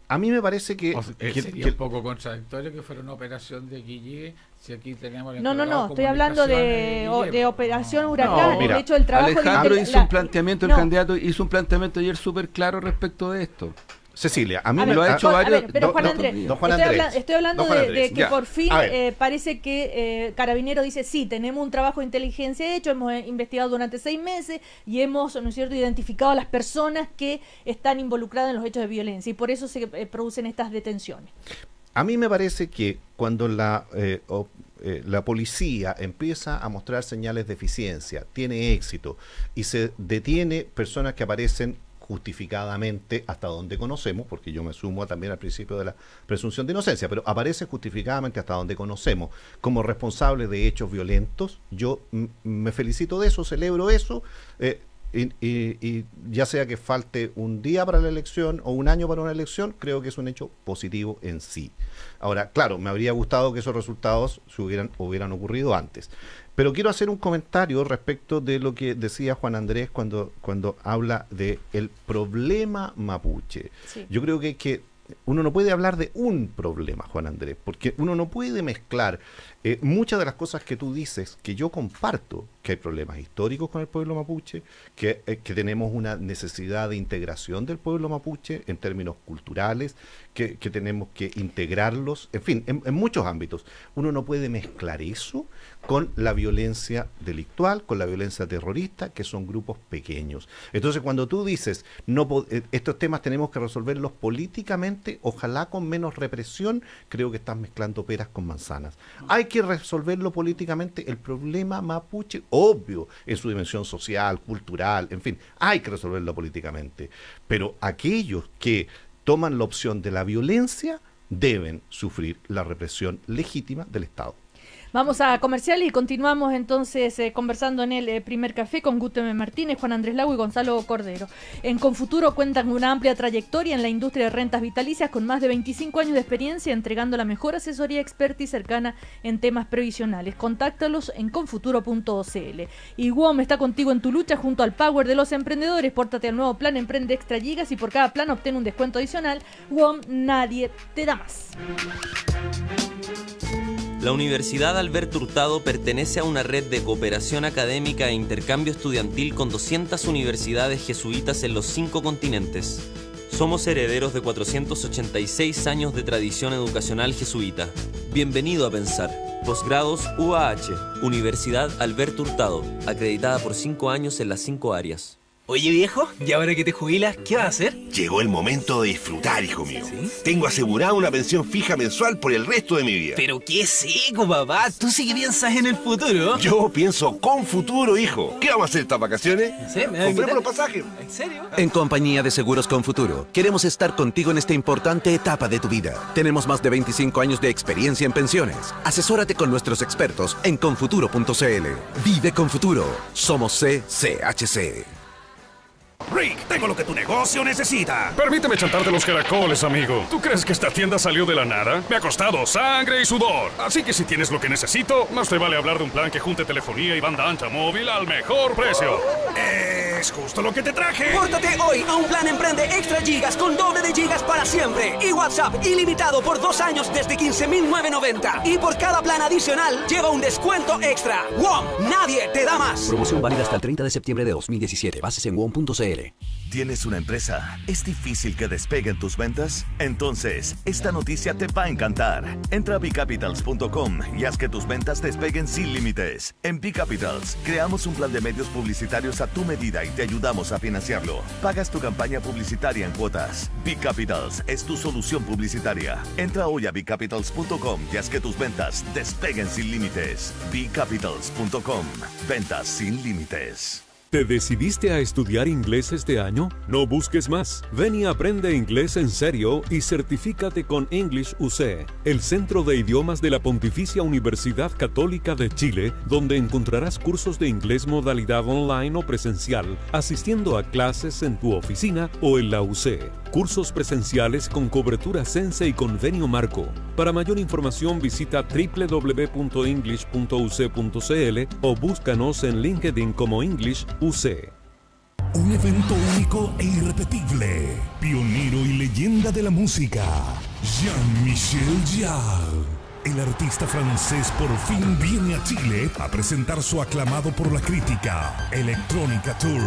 a mí me parece que... sería un poco contradictorio que fuera una operación de Guille, si aquí tenemos... No, estoy hablando de operación Huracán. Mira, de hecho, el trabajo Alejandro hizo un planteamiento, el candidato hizo un planteamiento ayer súper claro respecto de esto. Cecilia, a mí me lo ha hecho varios... Pero Juan Andrés, estoy hablando de que por fin parece que Carabinero dice, sí, tenemos un trabajo de inteligencia hecho, hemos investigado durante 6 meses y hemos, ¿no es cierto?, identificado a las personas que están involucradas en los hechos de violencia y por eso se producen estas detenciones. A mí me parece que cuando la policía empieza a mostrar señales de eficiencia, tiene éxito y se detiene personas que aparecen justificadamente hasta donde conocemos, porque yo me sumo también al principio de la presunción de inocencia, pero aparece justificadamente hasta donde conocemos como responsable de hechos violentos, yo me felicito de eso, celebro eso, y ya sea que falte un día para la elección o un año para una elección, creo que es un hecho positivo en sí. Ahora, claro, me habría gustado que esos resultados hubieran ocurrido antes. Pero quiero hacer un comentario respecto de lo que decía Juan Andrés cuando habla de el problema mapuche. Sí. Yo creo que uno no puede hablar de un problema, Juan Andrés, porque uno no puede mezclar muchas de las cosas que tú dices, que yo comparto, que hay problemas históricos con el pueblo mapuche, que tenemos una necesidad de integración del pueblo mapuche en términos culturales, que tenemos que integrarlos, en fin, en muchos ámbitos. Uno no puede mezclar eso con la violencia delictual, con la violencia terrorista, que son grupos pequeños. Entonces, cuando tú dices, estos temas tenemos que resolverlos políticamente, ojalá con menos represión, creo que estás mezclando peras con manzanas. Hay que resolverlo políticamente, el problema mapuche, obvio, en su dimensión social, cultural, en fin, hay que resolverlo políticamente. Pero aquellos que toman la opción de la violencia deben sufrir la represión legítima del Estado. Vamos a comercial y continuamos entonces conversando en el primer café con Guteme Martínez, Juan Andrés Lago y Gonzalo Cordero. En Confuturo cuentan con una amplia trayectoria en la industria de rentas vitalicias con más de 25 años de experiencia entregando la mejor asesoría experta y cercana en temas previsionales. Contáctalos en confuturo.cl. Y WOM está contigo en tu lucha junto al Power de los emprendedores. Pórtate al nuevo plan Emprende Extra Gigas y por cada plan obtén un descuento adicional. WOM, nadie te da más. La Universidad Alberto Hurtado pertenece a una red de cooperación académica e intercambio estudiantil con 200 universidades jesuitas en los 5 continentes. Somos herederos de 486 años de tradición educacional jesuita. Bienvenido a Pensar. Posgrados UAH, Universidad Alberto Hurtado, acreditada por 5 años en las 5 áreas. Oye viejo, ¿y ahora que te jubilas, qué vas a hacer? Llegó el momento de disfrutar, hijo mío. ¿Sí? Tengo asegurada una pensión fija mensual por el resto de mi vida. Pero qué seco, papá. Tú sí que piensas en el futuro. Yo pienso con futuro, hijo. ¿Qué vamos a hacer estas vacaciones? No sé, compremos los pasajes. ¿En serio? En compañía de Seguros Confuturo, queremos estar contigo en esta importante etapa de tu vida. Tenemos más de 25 años de experiencia en pensiones. Asesórate con nuestros expertos en confuturo.cl. Vive con futuro. Somos CCHC. Rick, tengo lo que tu negocio necesita. Permíteme chantarte los caracoles, amigo. ¿Tú crees que esta tienda salió de la nada? Me ha costado sangre y sudor. Así que si tienes lo que necesito, más te vale hablar de un plan que junte telefonía y banda ancha móvil al mejor precio. Es justo lo que te traje. Pórtate hoy a un plan Emprende Extra Gigas con doble de gigas para siempre. Y WhatsApp ilimitado por 2 años desde 15.990. Y por cada plan adicional, lleva un descuento extra. WOM, nadie te da más. Promoción válida hasta el 30 de septiembre de 2017. Bases en WOM.cl. ¿Tienes una empresa? ¿Es difícil que despeguen tus ventas? Entonces, esta noticia te va a encantar. Entra a bcapitals.com y haz que tus ventas despeguen sin límites. En bCapitals, creamos un plan de medios publicitarios a tu medida y te ayudamos a financiarlo. Pagas tu campaña publicitaria en cuotas. bCapitals es tu solución publicitaria. Entra hoy a bcapitals.com y haz que tus ventas despeguen sin límites. bcapitals.com. Ventas sin límites. ¿Te decidiste a estudiar inglés este año? No busques más. Ven y aprende inglés en serio y certifícate con English UC, el centro de idiomas de la Pontificia Universidad Católica de Chile, donde encontrarás cursos de inglés modalidad online o presencial, asistiendo a clases en tu oficina o en la UC. Cursos presenciales con cobertura Sense y convenio marco. Para mayor información visita www.english.uc.cl o búscanos en LinkedIn como English UC. Un evento único e irrepetible. Pionero y leyenda de la música. Jean-Michel Jarre. El artista francés por fin viene a Chile a presentar su aclamado por la crítica Electrónica Tour.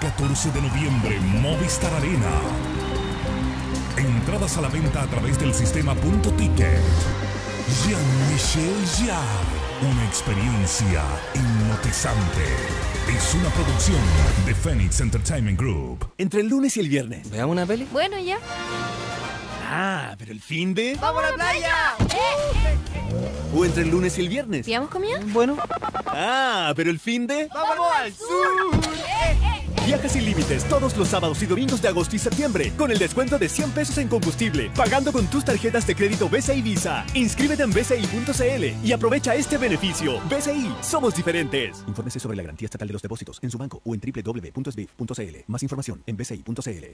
14 de noviembre, Movistar Arena. Entradas a la venta a través del sistema Punto Ticket. Jean-Michel Jarre. Una experiencia hipnotizante. Es una producción de Phoenix Entertainment Group. Entre el lunes y el viernes. ¿Veamos una peli? Bueno, ya. Ah, pero el fin de... ¡Vamos a la playa! O entre el lunes y el viernes. ¿Pillamos comida? Bueno. Ah, pero el fin de... ¡Vamos al sur! Viaja sin límites todos los sábados y domingos de agosto y septiembre con el descuento de 100 pesos en combustible, pagando con tus tarjetas de crédito BCI Visa. Inscríbete en bci.cl y aprovecha este beneficio. BCI, somos diferentes. Infórmese sobre la garantía estatal de los depósitos en su banco o en www.sbif.cl. Más información en bci.cl.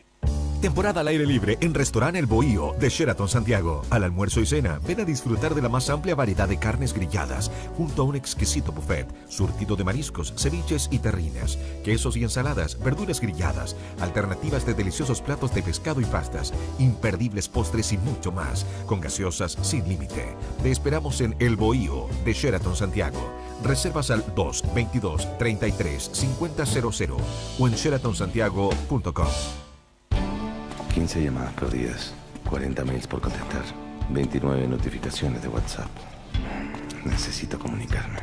Temporada al aire libre en Restaurant El Bohío de Sheraton Santiago. Al almuerzo y cena, ven a disfrutar de la más amplia variedad de carnes grilladas, junto a un exquisito buffet, surtido de mariscos, ceviches y terrinas, quesos y ensaladas, verduras grilladas, alternativas de deliciosos platos de pescado y pastas, imperdibles postres y mucho más, con gaseosas sin límite. Te esperamos en El Bohío de Sheraton Santiago. Reservas al 222-33-5000 o en sheratonsantiago.com. 15 llamadas perdidas, 40 mails por contestar, 29 notificaciones de WhatsApp. Necesito comunicarme,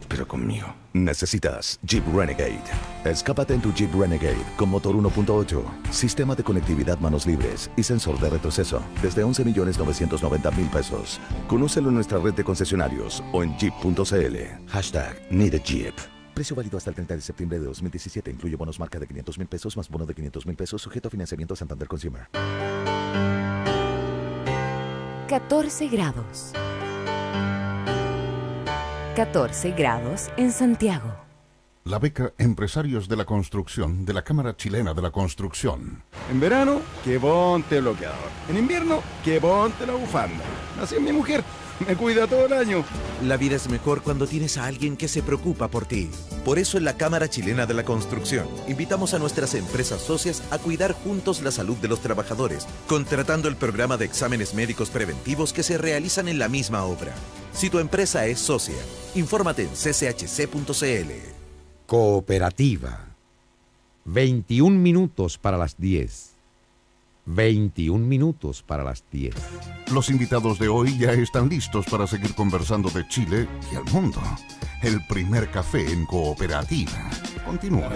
pero conmigo. Necesitas Jeep Renegade. Escápate en tu Jeep Renegade con motor 1.8, sistema de conectividad manos libres y sensor de retroceso desde 11.990.000 pesos. Conócelo en nuestra red de concesionarios o en jeep.cl. #NeedAJeep. Precio válido hasta el 30 de septiembre de 2017. Incluye bonos marca de 500.000 pesos más bono de 500.000 pesos sujeto a financiamiento Santander Consumer. 14 grados. 14 grados en Santiago. La beca Empresarios de la Construcción de la Cámara Chilena de la Construcción. En verano, que ponte bloqueador. En invierno, que ponte la bufanda. Así es mi mujer. Me cuida todo el año. La vida es mejor cuando tienes a alguien que se preocupa por ti. Por eso en la Cámara Chilena de la Construcción invitamos a nuestras empresas socias a cuidar juntos la salud de los trabajadores, contratando el programa de exámenes médicos preventivos que se realizan en la misma obra. Si tu empresa es socia, infórmate en cchc.cl. Cooperativa. 21 minutos para las 10. 21 minutos para las 10. Los invitados de hoy ya están listos para seguir conversando de Chile y al mundo. El primer café en Cooperativa. Continúa.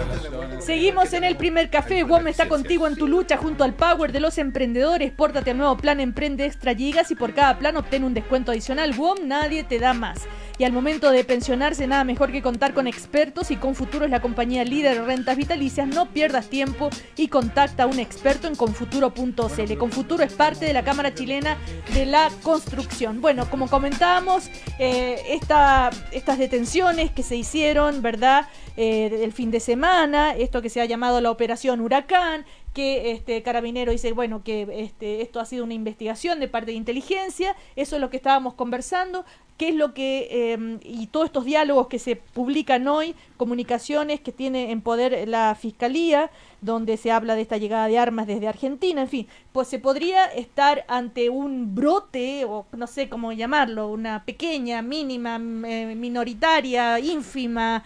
Seguimos en el primer café. WOM está contigo en tu lucha junto al Power de los emprendedores. Pórtate al nuevo plan Emprende Extra Gigas y por cada plan obtén un descuento adicional. WOM, nadie te da más. Y al momento de pensionarse, nada mejor que contar con expertos, y Confuturo es la compañía líder en rentas vitalicias. No pierdas tiempo y contacta a un experto en confuturo.cl. Confuturo es parte de la Cámara Chilena de la Construcción. Bueno, como comentábamos, estas detenciones que se hicieron, ¿verdad?, el fin de semana, esto que se ha llamado la Operación Huracán, que Carabinero dice, bueno, que esto ha sido una investigación de parte de inteligencia. Eso es lo que estábamos conversando. ¿Qué es lo que, y todos estos diálogos que se publican hoy, comunicaciones que tiene en poder la Fiscalía, donde se habla de esta llegada de armas desde Argentina, en fin, pues se podría estar ante un brote, o no sé cómo llamarlo, una pequeña, mínima, minoritaria, ínfima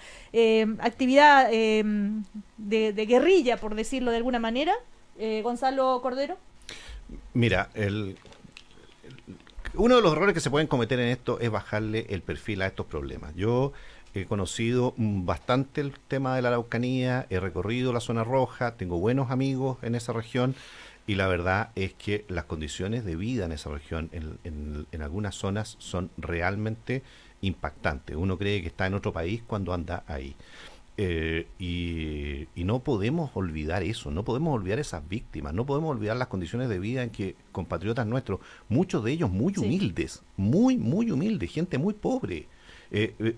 actividad de guerrilla, por decirlo de alguna manera. Gonzalo Cordero. Mira, uno de los errores que se pueden cometer en esto es bajarle el perfil a estos problemas. Yo he conocido bastante el tema de la Araucanía, he recorrido la zona roja, tengo buenos amigos en esa región y la verdad es que las condiciones de vida en esa región, en algunas zonas, son realmente impactantes. Uno cree que está en otro país cuando anda ahí. Y no podemos olvidar eso, no podemos olvidar esas víctimas, no podemos olvidar las condiciones de vida en que compatriotas nuestros, muchos de ellos muy humildes, muy humildes, gente muy pobre,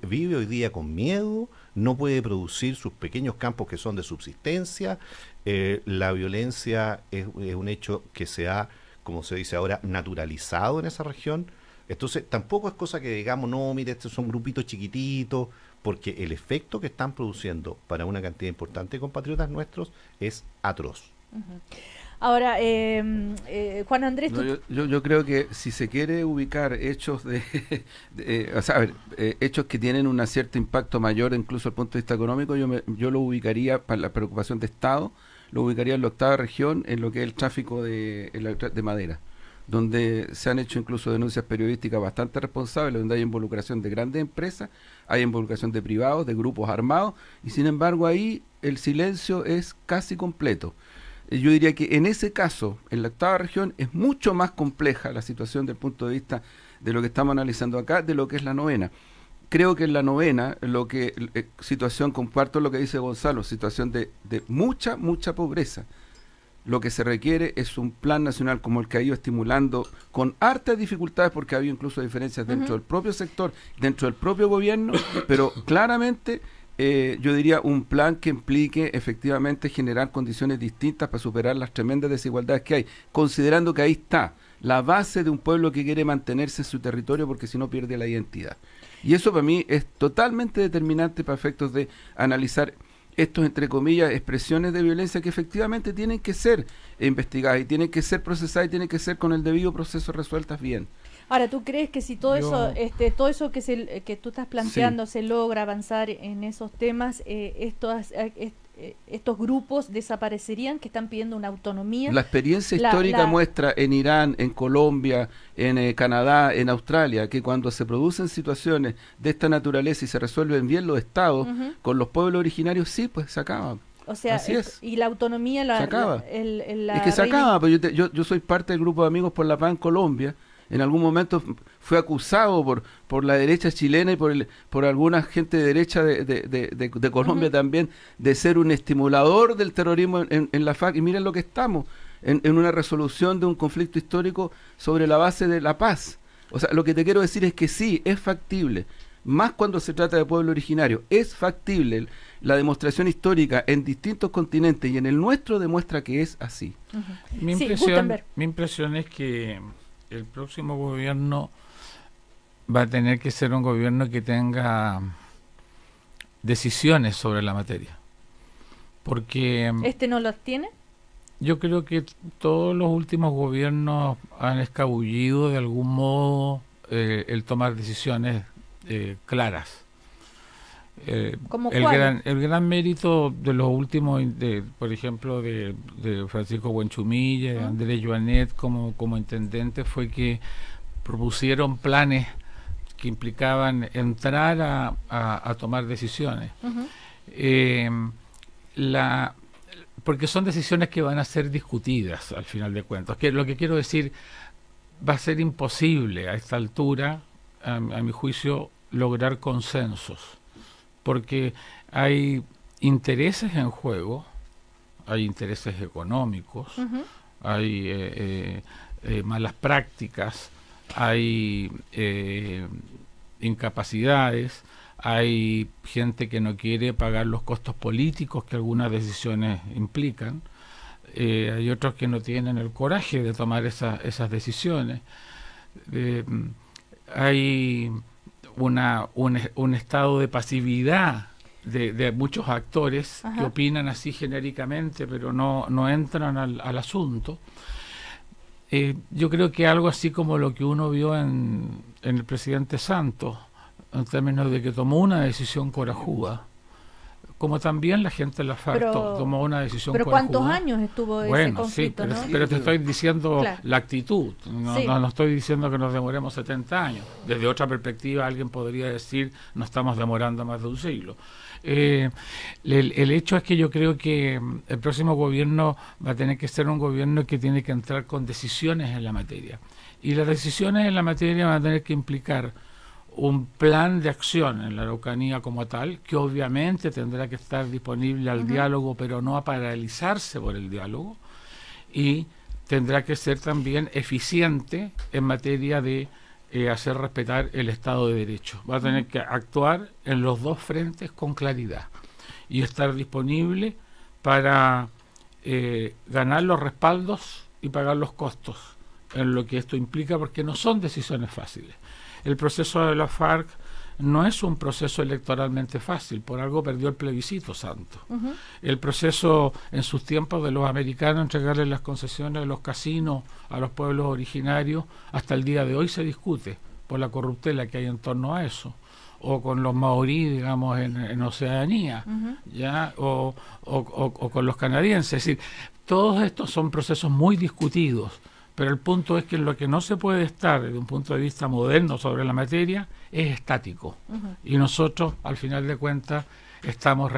vive hoy día con miedo, no puede producir sus pequeños campos que son de subsistencia. La violencia es un hecho que se ha, como se dice ahora, naturalizado en esa región. Entonces tampoco es cosa que digamos, no, mire, estos son grupitos chiquititos, porque el efecto que están produciendo para una cantidad importante de compatriotas nuestros es atroz. Ahora, Juan Andrés... No, yo creo que si se quiere ubicar hechos hechos que tienen un cierto impacto mayor, incluso desde el punto de vista económico, yo lo ubicaría, para la preocupación de Estado, lo ubicaría en la 8ª región, en lo que es el tráfico de madera, donde se han hecho incluso denuncias periodísticas bastante responsables, donde hay involucración de grandes empresas, hay involucración de privados, de grupos armados, y sin embargo ahí el silencio es casi completo. Yo diría que en ese caso, en la 8ª región, es mucho más compleja la situación desde el punto de vista de lo que estamos analizando acá, de lo que es la 9ª. Creo que en la 9ª, situación, comparto lo que dice Gonzalo, situación de mucha pobreza. Lo que se requiere es un plan nacional como el que ha ido estimulando, con hartas dificultades, porque ha habido incluso diferencias dentro del propio sector, dentro del propio gobierno, pero claramente yo diría un plan que implique efectivamente generar condiciones distintas para superar las tremendas desigualdades que hay, considerando que ahí está la base de un pueblo que quiere mantenerse en su territorio, porque si no pierde la identidad. Y eso para mí es totalmente determinante para efectos de analizar estos, entre comillas, expresiones de violencia que efectivamente tienen que ser investigadas y tienen que ser procesadas y tienen que ser con el debido proceso resueltas bien. Ahora, ¿tú crees que si todo eso que tú estás planteando se logra avanzar en esos temas, estos grupos desaparecerían, que están pidiendo una autonomía? La experiencia histórica muestra en Irán, en Colombia, en Canadá, en Australia, que cuando se producen situaciones de esta naturaleza y se resuelven bien los estados con los pueblos originarios, sí, pues se acaba. O sea, y la autonomía se acaba. Es que se acaba, pues yo soy parte del grupo de Amigos por la Paz en Colombia. En algún momento fue acusado por la derecha chilena y por alguna gente de derecha de Colombia también, de ser un estimulador del terrorismo en la FARC. Y miren lo que estamos, en una resolución de un conflicto histórico sobre la base de la paz. O sea, lo que te quiero decir es que sí, es factible, más cuando se trata de pueblo originario, es factible. La demostración histórica en distintos continentes y en el nuestro demuestra que es así. Mi impresión es que el próximo gobierno va a tener que ser un gobierno que tenga decisiones sobre la materia, porque ¿este no las tiene? Yo creo que todos los últimos gobiernos han escabullido de algún modo el tomar decisiones claras. El gran mérito de los últimos, por ejemplo, de Francisco Buenchumilla, de Andrés Joanet como intendente, fue que propusieron planes que implicaban entrar a tomar decisiones. Porque son decisiones que van a ser discutidas al final de cuentas. Lo que quiero decir, va a ser imposible a esta altura, a mi juicio, lograr consensos, porque hay intereses en juego, hay intereses económicos, hay malas prácticas, hay incapacidades, hay gente que no quiere pagar los costos políticos que algunas decisiones implican, hay otros que no tienen el coraje de tomar esas decisiones, hay un estado de pasividad de muchos actores que opinan así genéricamente, pero no entran al asunto. Yo creo que algo así como lo que uno vio en el presidente Santos, en términos de que tomó una decisión corajuda, como también la gente de la FARC tomó una decisión ¿Pero corajuda. cuántos años estuvo ese conflicto? Sí, pero te estoy diciendo claro. la actitud, no estoy diciendo que nos demoremos 70 años. Desde otra perspectiva alguien podría decir nos estamos demorando más de un siglo. El hecho es que yo creo que el próximo gobierno va a tener que ser un gobierno que tiene que entrar con decisiones en la materia. Y las decisiones en la materia van a tener que implicar un plan de acción en la Araucanía como tal, que obviamente tendrá que estar disponible al diálogo, pero no a paralizarse por el diálogo, y tendrá que ser también eficiente en materia de hacer respetar el Estado de Derecho. Va a tener que actuar en los dos frentes con claridad y estar disponible para ganar los respaldos y pagar los costos en lo que esto implica, porque no son decisiones fáciles. El proceso de la FARC no es un proceso electoralmente fácil, por algo perdió el plebiscito santo. El proceso en sus tiempos de los americanos, entregarle las concesiones de los casinos a los pueblos originarios, hasta el día de hoy se discute por la corruptela que hay en torno a eso, o con los maorí, digamos, en Oceanía, ¿ya? O con los canadienses. Es decir, todos estos son procesos muy discutidos. Pero el punto es que lo que no se puede estar desde un punto de vista moderno sobre la materia es estático. Y nosotros, al final de cuentas, estamos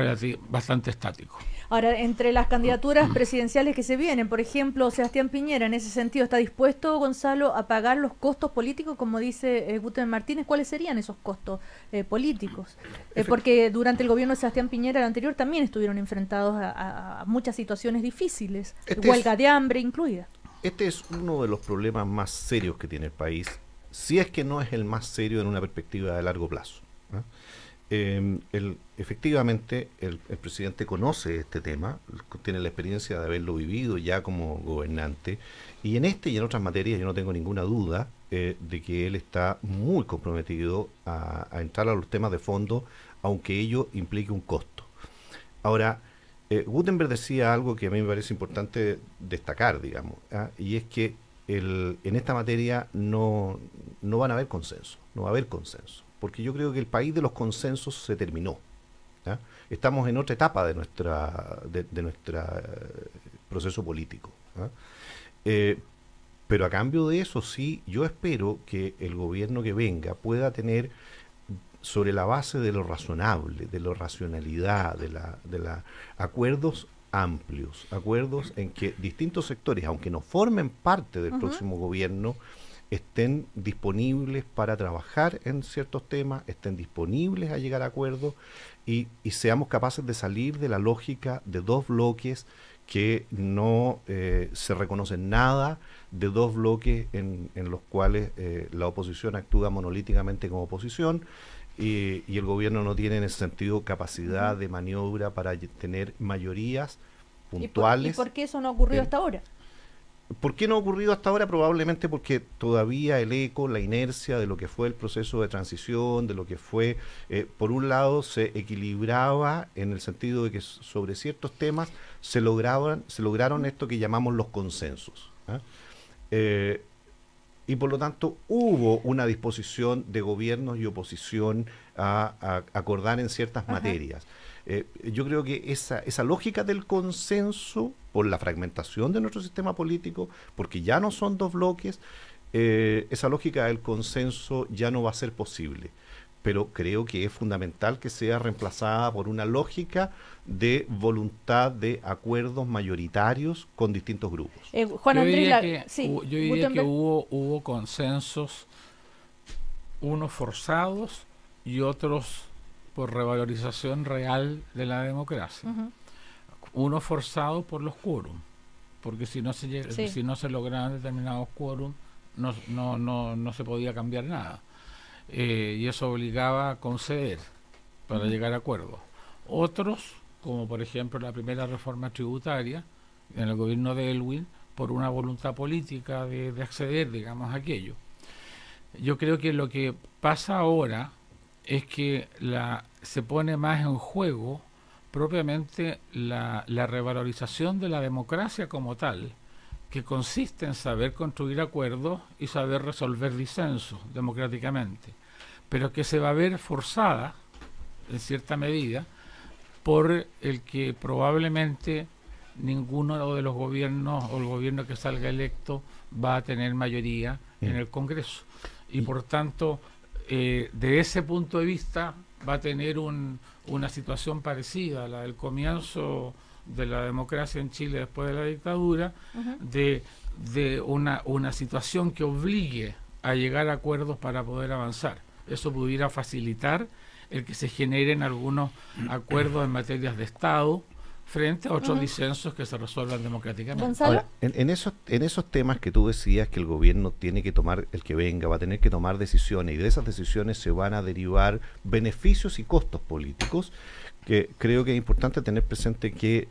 bastante estáticos. Ahora, entre las candidaturas presidenciales que se vienen, por ejemplo, Sebastián Piñera, en ese sentido, ¿está dispuesto, Gonzalo, a pagar los costos políticos, como dice Guten Martínez? ¿Cuáles serían esos costos políticos? Porque durante el gobierno de Sebastián Piñera, el anterior, también estuvieron enfrentados a muchas situaciones difíciles, huelga de hambre incluida. Este es uno de los problemas más serios que tiene el país, si es que no es el más serio en una perspectiva de largo plazo. Efectivamente, el presidente conoce este tema, tiene la experiencia de haberlo vivido ya como gobernante, y en este y en otras materias yo no tengo ninguna duda de que él está muy comprometido a entrar a los temas de fondo, aunque ello implique un costo. Ahora, Gutenberg decía algo que a mí me parece importante destacar, digamos, y es que en esta materia no van a haber consenso, no va a haber consenso, porque yo creo que el país de los consensos se terminó. Estamos en otra etapa de nuestro proceso político. Pero a cambio de eso, sí, yo espero que el gobierno que venga pueda tener, sobre la base de lo razonable, de la racionalidad, de la acuerdos amplios, acuerdos en que distintos sectores, aunque no formen parte del próximo gobierno, estén disponibles para trabajar en ciertos temas, estén disponibles a llegar a acuerdos y seamos capaces de salir de la lógica de dos bloques que no se reconocen nada, de dos bloques en los cuales la oposición actúa monolíticamente como oposición, y el gobierno no tiene en ese sentido capacidad de maniobra para tener mayorías puntuales. ¿Y por qué eso no ha ocurrido hasta ahora? ¿Por qué no ha ocurrido hasta ahora? Probablemente porque todavía el eco, la inercia de lo que fue el proceso de transición, de lo que fue, por un lado se equilibraba en el sentido de que sobre ciertos temas se lograron esto que llamamos los consensos. Y por lo tanto hubo una disposición de gobiernos y oposición a acordar en ciertas materias. Yo creo que esa lógica del consenso, por la fragmentación de nuestro sistema político, porque ya no son dos bloques, esa lógica del consenso ya no va a ser posible. Pero creo que es fundamental que sea reemplazada por una lógica de voluntad de acuerdos mayoritarios con distintos grupos. Juan Andrés, yo diría que hubo consensos, unos forzados y otros por revalorización real de la democracia. Unos forzados por los quórum, porque si no se lograban determinados quórum no se podía cambiar nada. Y eso obligaba a conceder para llegar a acuerdos. Otros, como por ejemplo la primera reforma tributaria en el gobierno de Elwin, por una voluntad política de acceder, digamos, a aquello. Yo creo que lo que pasa ahora es que se pone más en juego propiamente la revalorización de la democracia como tal, que consiste en saber construir acuerdos y saber resolver disensos democráticamente, pero que se va a ver forzada, en cierta medida, por el que probablemente ninguno de los gobiernos o el gobierno que salga electo va a tener mayoría en el Congreso. Y por tanto, de ese punto de vista, va a tener una situación parecida a la del comienzo de la democracia en Chile después de la dictadura, de una situación que obligue a llegar a acuerdos para poder avanzar. Eso pudiera facilitar el que se generen algunos acuerdos en materias de Estado frente a otros disensos que se resuelvan democráticamente. ¿Gonzalo? Ahora, en esos temas que tú decías que el gobierno tiene que tomar, el que venga va a tener que tomar decisiones, y de esas decisiones se van a derivar beneficios y costos políticos, que creo que es importante tener presente que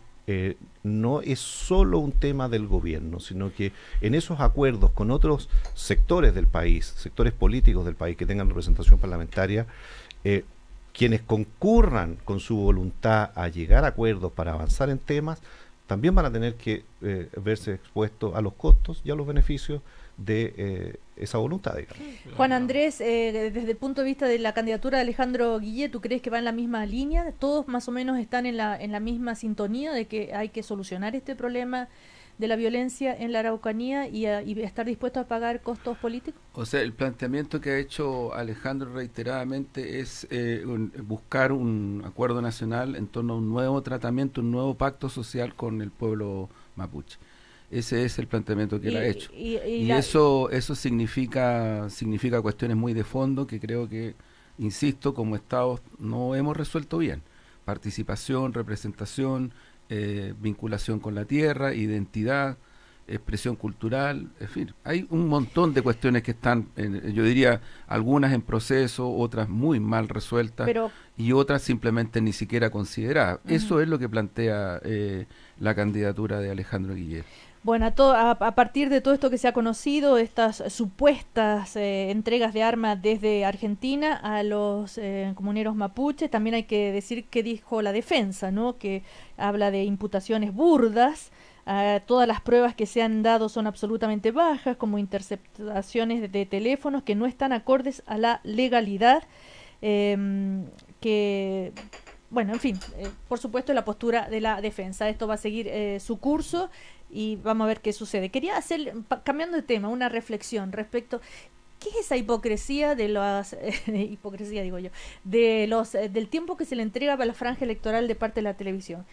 no es solo un tema del gobierno, sino que en esos acuerdos con otros sectores del país, sectores políticos del país que tengan representación parlamentaria, quienes concurran con su voluntad a llegar a acuerdos para avanzar en temas, también van a tener que verse expuestos a los costos y a los beneficios de esa voluntad, digamos. Juan Andrés, desde el punto de vista de la candidatura de Alejandro Guille, ¿tú crees que va en la misma línea? ¿Todos más o menos están en la misma sintonía de que hay que solucionar este problema de la violencia en la Araucanía y estar dispuesto a pagar costos políticos? O sea, el planteamiento que ha hecho Alejandro reiteradamente es buscar un acuerdo nacional en torno a un nuevo tratamiento, un nuevo pacto social con el pueblo mapuche. Ese es el planteamiento que él ha hecho. Y eso significa cuestiones muy de fondo que creo que, insisto, como Estados no hemos resuelto bien. Participación, representación, vinculación con la tierra, identidad, expresión cultural, en fin, hay un montón de cuestiones que están, yo diría, algunas en proceso, otras muy mal resueltas, y otras simplemente ni siquiera consideradas. Eso es lo que plantea la candidatura de Alejandro Guille. Bueno, a partir de todo esto que se ha conocido, estas supuestas entregas de armas desde Argentina a los comuneros mapuches, también hay que decir qué dijo la defensa, ¿no? Que habla de imputaciones burdas, todas las pruebas que se han dado son absolutamente bajas, como interceptaciones de teléfonos que no están acordes a la legalidad, que... Bueno, en fin, por supuesto la postura de la defensa. Esto va a seguir su curso y vamos a ver qué sucede. Quería hacer, cambiando de tema, una reflexión respecto, ¿qué es esa hipocresía de las hipocresía digo yo, de los del tiempo que se le entrega para la franja electoral de parte de la televisión?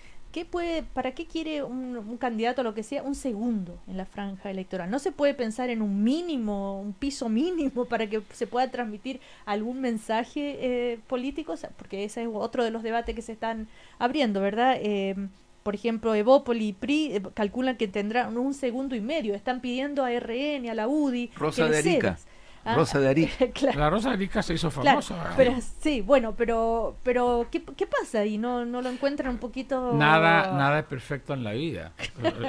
¿Para qué quiere un candidato, lo que sea, un segundo en la franja electoral? ¿No se puede pensar en un mínimo, un piso mínimo para que se pueda transmitir algún mensaje político? O sea, porque ese es otro de los debates que se están abriendo, ¿verdad? Por ejemplo, Evópoli y PRI calculan que tendrán 1,5 segundos. Están pidiendo a RN, a la UDI... Rosa de Arica. Rosa de Arica. Claro. La Rosa de Arica se hizo famosa. Claro, pero sí, bueno, pero ¿qué pasa ahí? ¿No lo encuentran un poquito...? Nada es perfecto en la vida.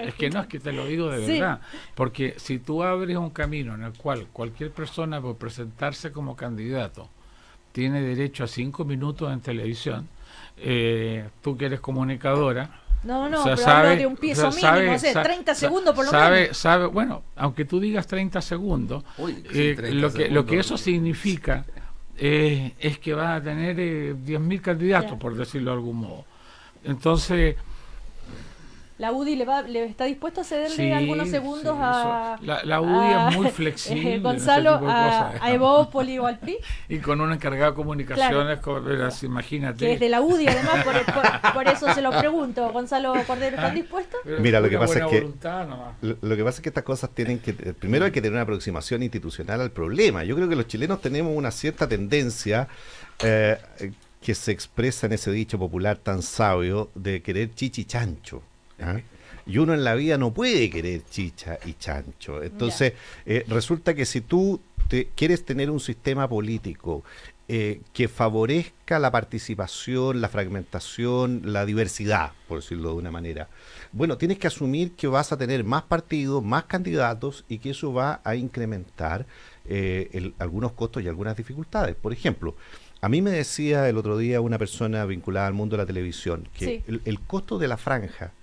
Es que te lo digo de verdad. Porque si tú abres un camino en el cual cualquier persona por presentarse como candidato tiene derecho a 5 minutos en televisión, tú que eres comunicadora... No, o sea, pero hablo de un piso mínimo, 30 segundos por lo menos. Bueno, aunque tú digas 30 segundos, 30 lo que eso significa es que vas a tener 10.000 candidatos, por decirlo de algún modo. Entonces... ¿La UDI le está dispuesto a cederle algunos segundos a... La UDI es muy flexible. Gonzalo, a Evópoli o al PRI. Y con un encargado de comunicaciones, imagínate. Que es de la UDI, además, por eso se lo pregunto. Gonzalo Cordero, ¿están dispuestos? Mira, lo que pasa es que estas cosas tienen que... Primero hay que tener una aproximación institucional al problema. Yo creo que los chilenos tenemos una cierta tendencia... que se expresa en ese dicho popular tan sabio de querer chichi chancho. Y uno en la vida no puede querer chicha y chancho. Entonces, resulta que si tú quieres tener un sistema político que favorezca la participación, la fragmentación, la diversidad, por decirlo de una manera, bueno, tienes que asumir que vas a tener más partidos, más candidatos, y que eso va a incrementar algunos costos y algunas dificultades. Por ejemplo, a mí me decía el otro día una persona vinculada al mundo de la televisión que el costo de la franja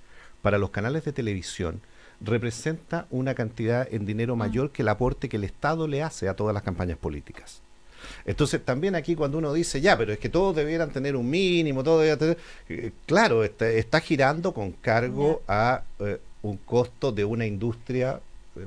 para los canales de televisión representa una cantidad en dinero mayor que el aporte que el Estado le hace a todas las campañas políticas. Entonces también aquí cuando uno dice, ya, pero es que todos debieran tener un mínimo, todos debieran tener... claro, está girando con cargo a un costo de una industria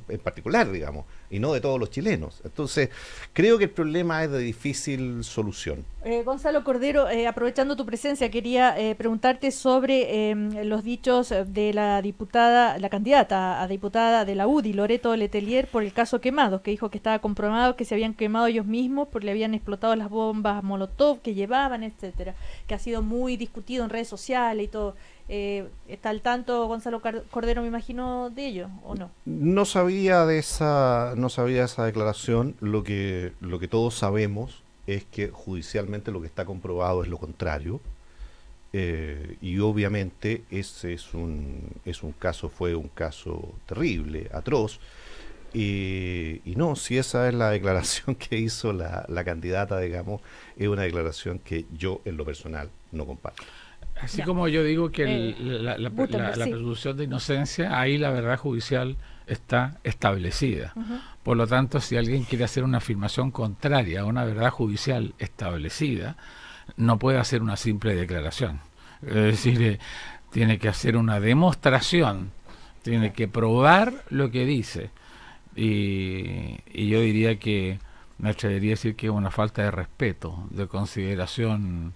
en particular, digamos, y no de todos los chilenos. Entonces, creo que el problema es de difícil solución. Gonzalo Cordero, aprovechando tu presencia, quería preguntarte sobre los dichos de la candidata a diputada de la UDI, Loreto Letelier, por el caso Quemados, que dijo que estaba comprobado que se habían quemado ellos mismos porque le habían explotado las bombas Molotov que llevaban, etcétera, que ha sido muy discutido en redes sociales y todo. ¿Está al tanto Gonzalo Cordero, me imagino, de ello, o no? No sabía de esa declaración. Lo que todos sabemos es que judicialmente lo que está comprobado es lo contrario, y obviamente ese fue un caso terrible, atroz, y no, si esa es la declaración que hizo la candidata, digamos, es una declaración que yo en lo personal no comparto. Así como yo digo que la presunción de inocencia, ahí la verdad judicial está establecida. Por lo tanto, si alguien quiere hacer una afirmación contraria a una verdad judicial establecida, no puede hacer una simple declaración. Es decir, tiene que hacer una demostración, tiene que probar lo que dice. Y yo diría que, me atrevería a decir que es una falta de respeto, de consideración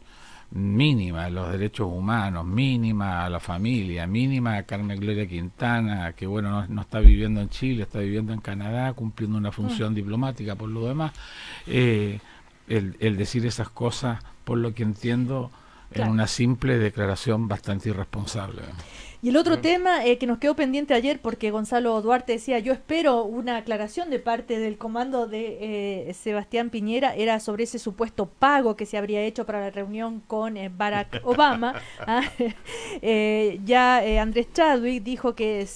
mínima a los derechos humanos, mínima a la familia, mínima a Carmen Gloria Quintana, que bueno, no está viviendo en Chile, está viviendo en Canadá, cumpliendo una función diplomática por lo demás. El decir esas cosas, por lo que entiendo, en una simple declaración bastante irresponsable. Y el otro tema que nos quedó pendiente ayer, porque Gonzalo Duarte decía, yo espero una aclaración de parte del comando de Sebastián Piñera, era sobre ese supuesto pago que se habría hecho para la reunión con Barack Obama. Andrés Chadwick dijo que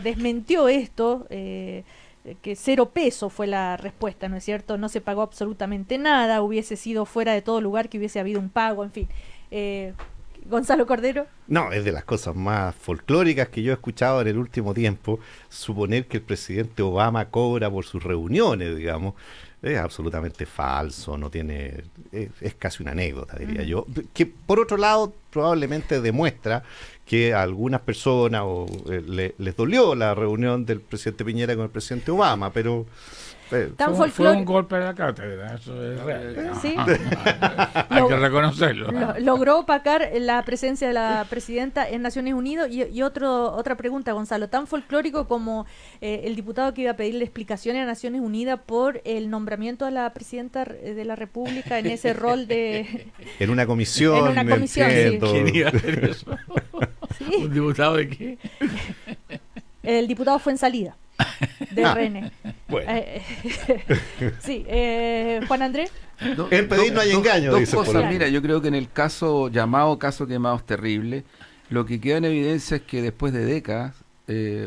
desmentió esto, que 0 pesos fue la respuesta, ¿no es cierto? No se pagó absolutamente nada, hubiese sido fuera de todo lugar que hubiese habido un pago, en fin. Gonzalo Cordero. No, es de las cosas más folclóricas que yo he escuchado en el último tiempo, suponer que el presidente Obama cobra por sus reuniones, digamos, es absolutamente falso, no tiene, es casi una anécdota, diría yo, que por otro lado probablemente demuestra que a algunas personas les dolió la reunión del presidente Piñera con el presidente Obama, pero... Fue un golpe de la cátedra, eso es real. ¿Sí? Hay que reconocerlo. Logró opacar la presencia de la presidenta en Naciones Unidas. Y otra pregunta, Gonzalo, tan folclórico como el diputado que iba a pedirle explicaciones a Naciones Unidas por el nombramiento a la presidenta de la República en ese rol de... En una comisión. En una comisión, sí. ¿Quién iba a hacer eso? ¿Sí? ¿Un diputado de qué? El diputado fue en salida. De RN. Bueno. Sí, Juan Andrés. En pedir no hay engaño, dos dice cosas. Polonia. Mira, yo creo que en el caso Quemados terrible, lo que queda en evidencia es que después de décadas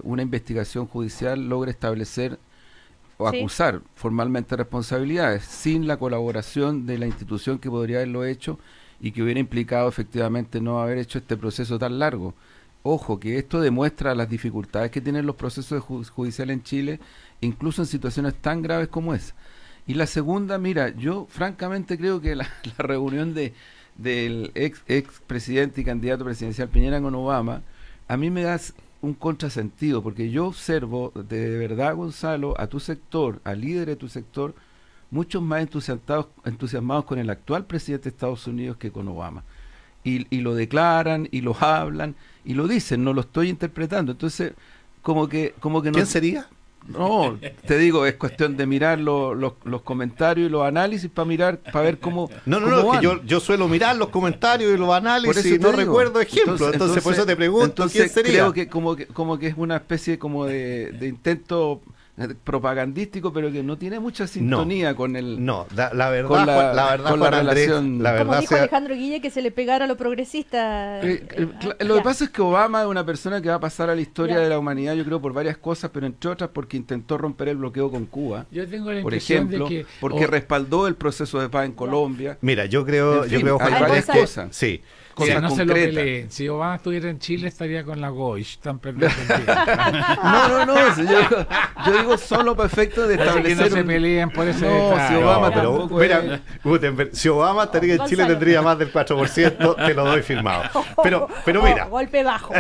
una investigación judicial logra establecer o acusar formalmente responsabilidades sin la colaboración de la institución que podría haberlo hecho y que hubiera implicado efectivamente no haber hecho este proceso tan largo. Ojo, que esto demuestra las dificultades que tienen los procesos judiciales en Chile, incluso en situaciones tan graves como esa. Y la segunda, mira, yo francamente creo que la reunión del ex presidente y candidato presidencial Piñera con Obama, a mí me da un contrasentido, porque yo observo de verdad, Gonzalo, a tu sector, a líderes de tu sector, muchos más entusiasmados con el actual presidente de Estados Unidos que con Obama. Y lo declaran, y lo hablan, y lo dicen, no lo estoy interpretando. Entonces, como que no... ¿Quién sería? No, te digo, es cuestión de mirar los comentarios y los análisis para ver cómo... No, es que yo suelo mirar los comentarios y los análisis y no recuerdo ejemplos. Entonces, por eso te pregunto, ¿quién sería? Creo que como que es una especie como de intento propagandístico, pero que no tiene mucha sintonía con el... No, la verdad, con la relación... Como dijo Alejandro Guille, que se le pegara a los progresistas. Lo que pasa es que Obama es una persona que va a pasar a la historia de la humanidad, yo creo, por varias cosas, pero entre otras porque intentó romper el bloqueo con Cuba, yo tengo la por impresión ejemplo, de que, porque respaldó el proceso de paz en Colombia. Mira, yo creo hay varias cosas. Sí. cosas no concretas. se lo peleen. Si Obama estuviera en Chile estaría con la Goich. Están perdiendo el tiempo. No, si yo digo solo para efectos de establecer. Que no se peleen por ese detalle. Si Obama pero, tampoco mira, Gutenberg, si Obama estaría en Chile tendría más del 4%, te lo doy firmado. Pero mira. Golpe bajo.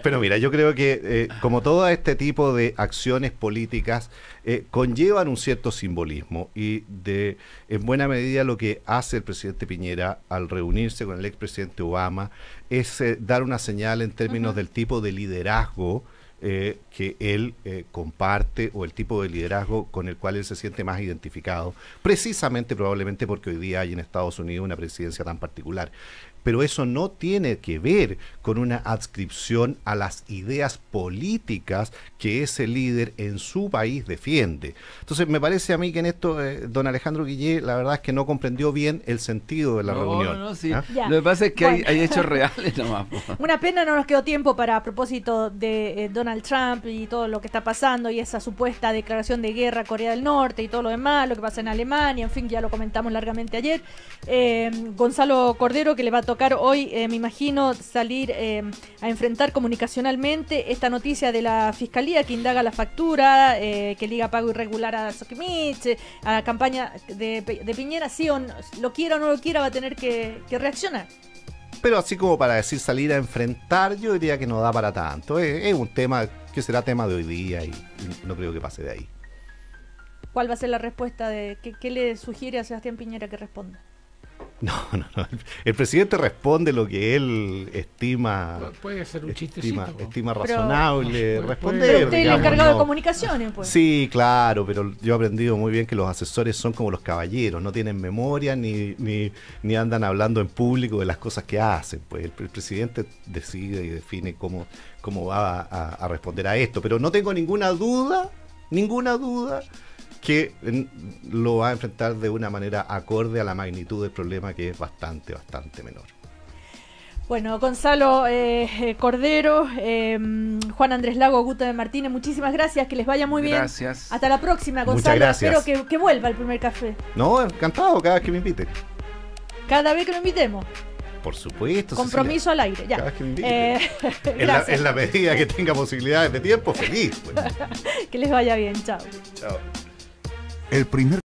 Pero mira, yo creo que como todo este tipo de acciones políticas conllevan un cierto simbolismo y en buena medida lo que hace el presidente Piñera al reunirse con el expresidente Obama es dar una señal en términos del tipo de liderazgo que él comparte o el tipo de liderazgo con el cual él se siente más identificado, precisamente probablemente porque hoy día hay en Estados Unidos una presidencia tan particular. Pero eso no tiene que ver con una adscripción a las ideas políticas que ese líder en su país defiende. Entonces me parece a mí que en esto don Alejandro Guillé la verdad es que no comprendió bien el sentido de la reunión. Sí. ¿Ah? Lo que pasa es que hay hechos reales nomás. Una pena, no nos quedó tiempo para a propósito de Donald Trump y todo lo que está pasando y esa supuesta declaración de guerra a Corea del Norte y todo lo demás, lo que pasa en Alemania, en fin, ya lo comentamos largamente ayer. Gonzalo Cordero, que le va a tocar hoy, me imagino, salir a enfrentar comunicacionalmente esta noticia de la Fiscalía que indaga la factura, que liga pago irregular a Sokimich, a la campaña de Piñera, sí o no, lo quiera o no lo quiera, va a tener que reaccionar. Pero así como para decir salir a enfrentar, yo diría que no da para tanto. Es un tema que será tema de hoy día y no creo que pase de ahí. ¿Cuál va a ser la respuesta de qué le sugiere a Sebastián Piñera que responda? No. El presidente responde lo que él estima. Puede ser un chistecito. Estima razonable responder. Pero usted es el encargado no. de comunicaciones, pues. Sí, claro, pero yo he aprendido muy bien que los asesores son como los caballeros, no tienen memoria ni andan hablando en público de las cosas que hacen. Pues el presidente decide y define cómo va a responder a esto. Pero no tengo ninguna duda que lo va a enfrentar de una manera acorde a la magnitud del problema, que es bastante menor. Bueno, Gonzalo Cordero, Juan Andrés Lago, Gutenberg Martínez, muchísimas gracias, que les vaya muy bien. Gracias. Hasta la próxima, Gonzalo. Muchas gracias. Espero que vuelva el primer café. No, encantado cada vez que me inviten. Cada vez que lo invitemos. Por supuesto. Compromiso al aire, ya. Cada vez que me inviten. Gracias. En la medida que tenga posibilidades de tiempo, feliz. Pues. Que les vaya bien, chao. Chao. El primer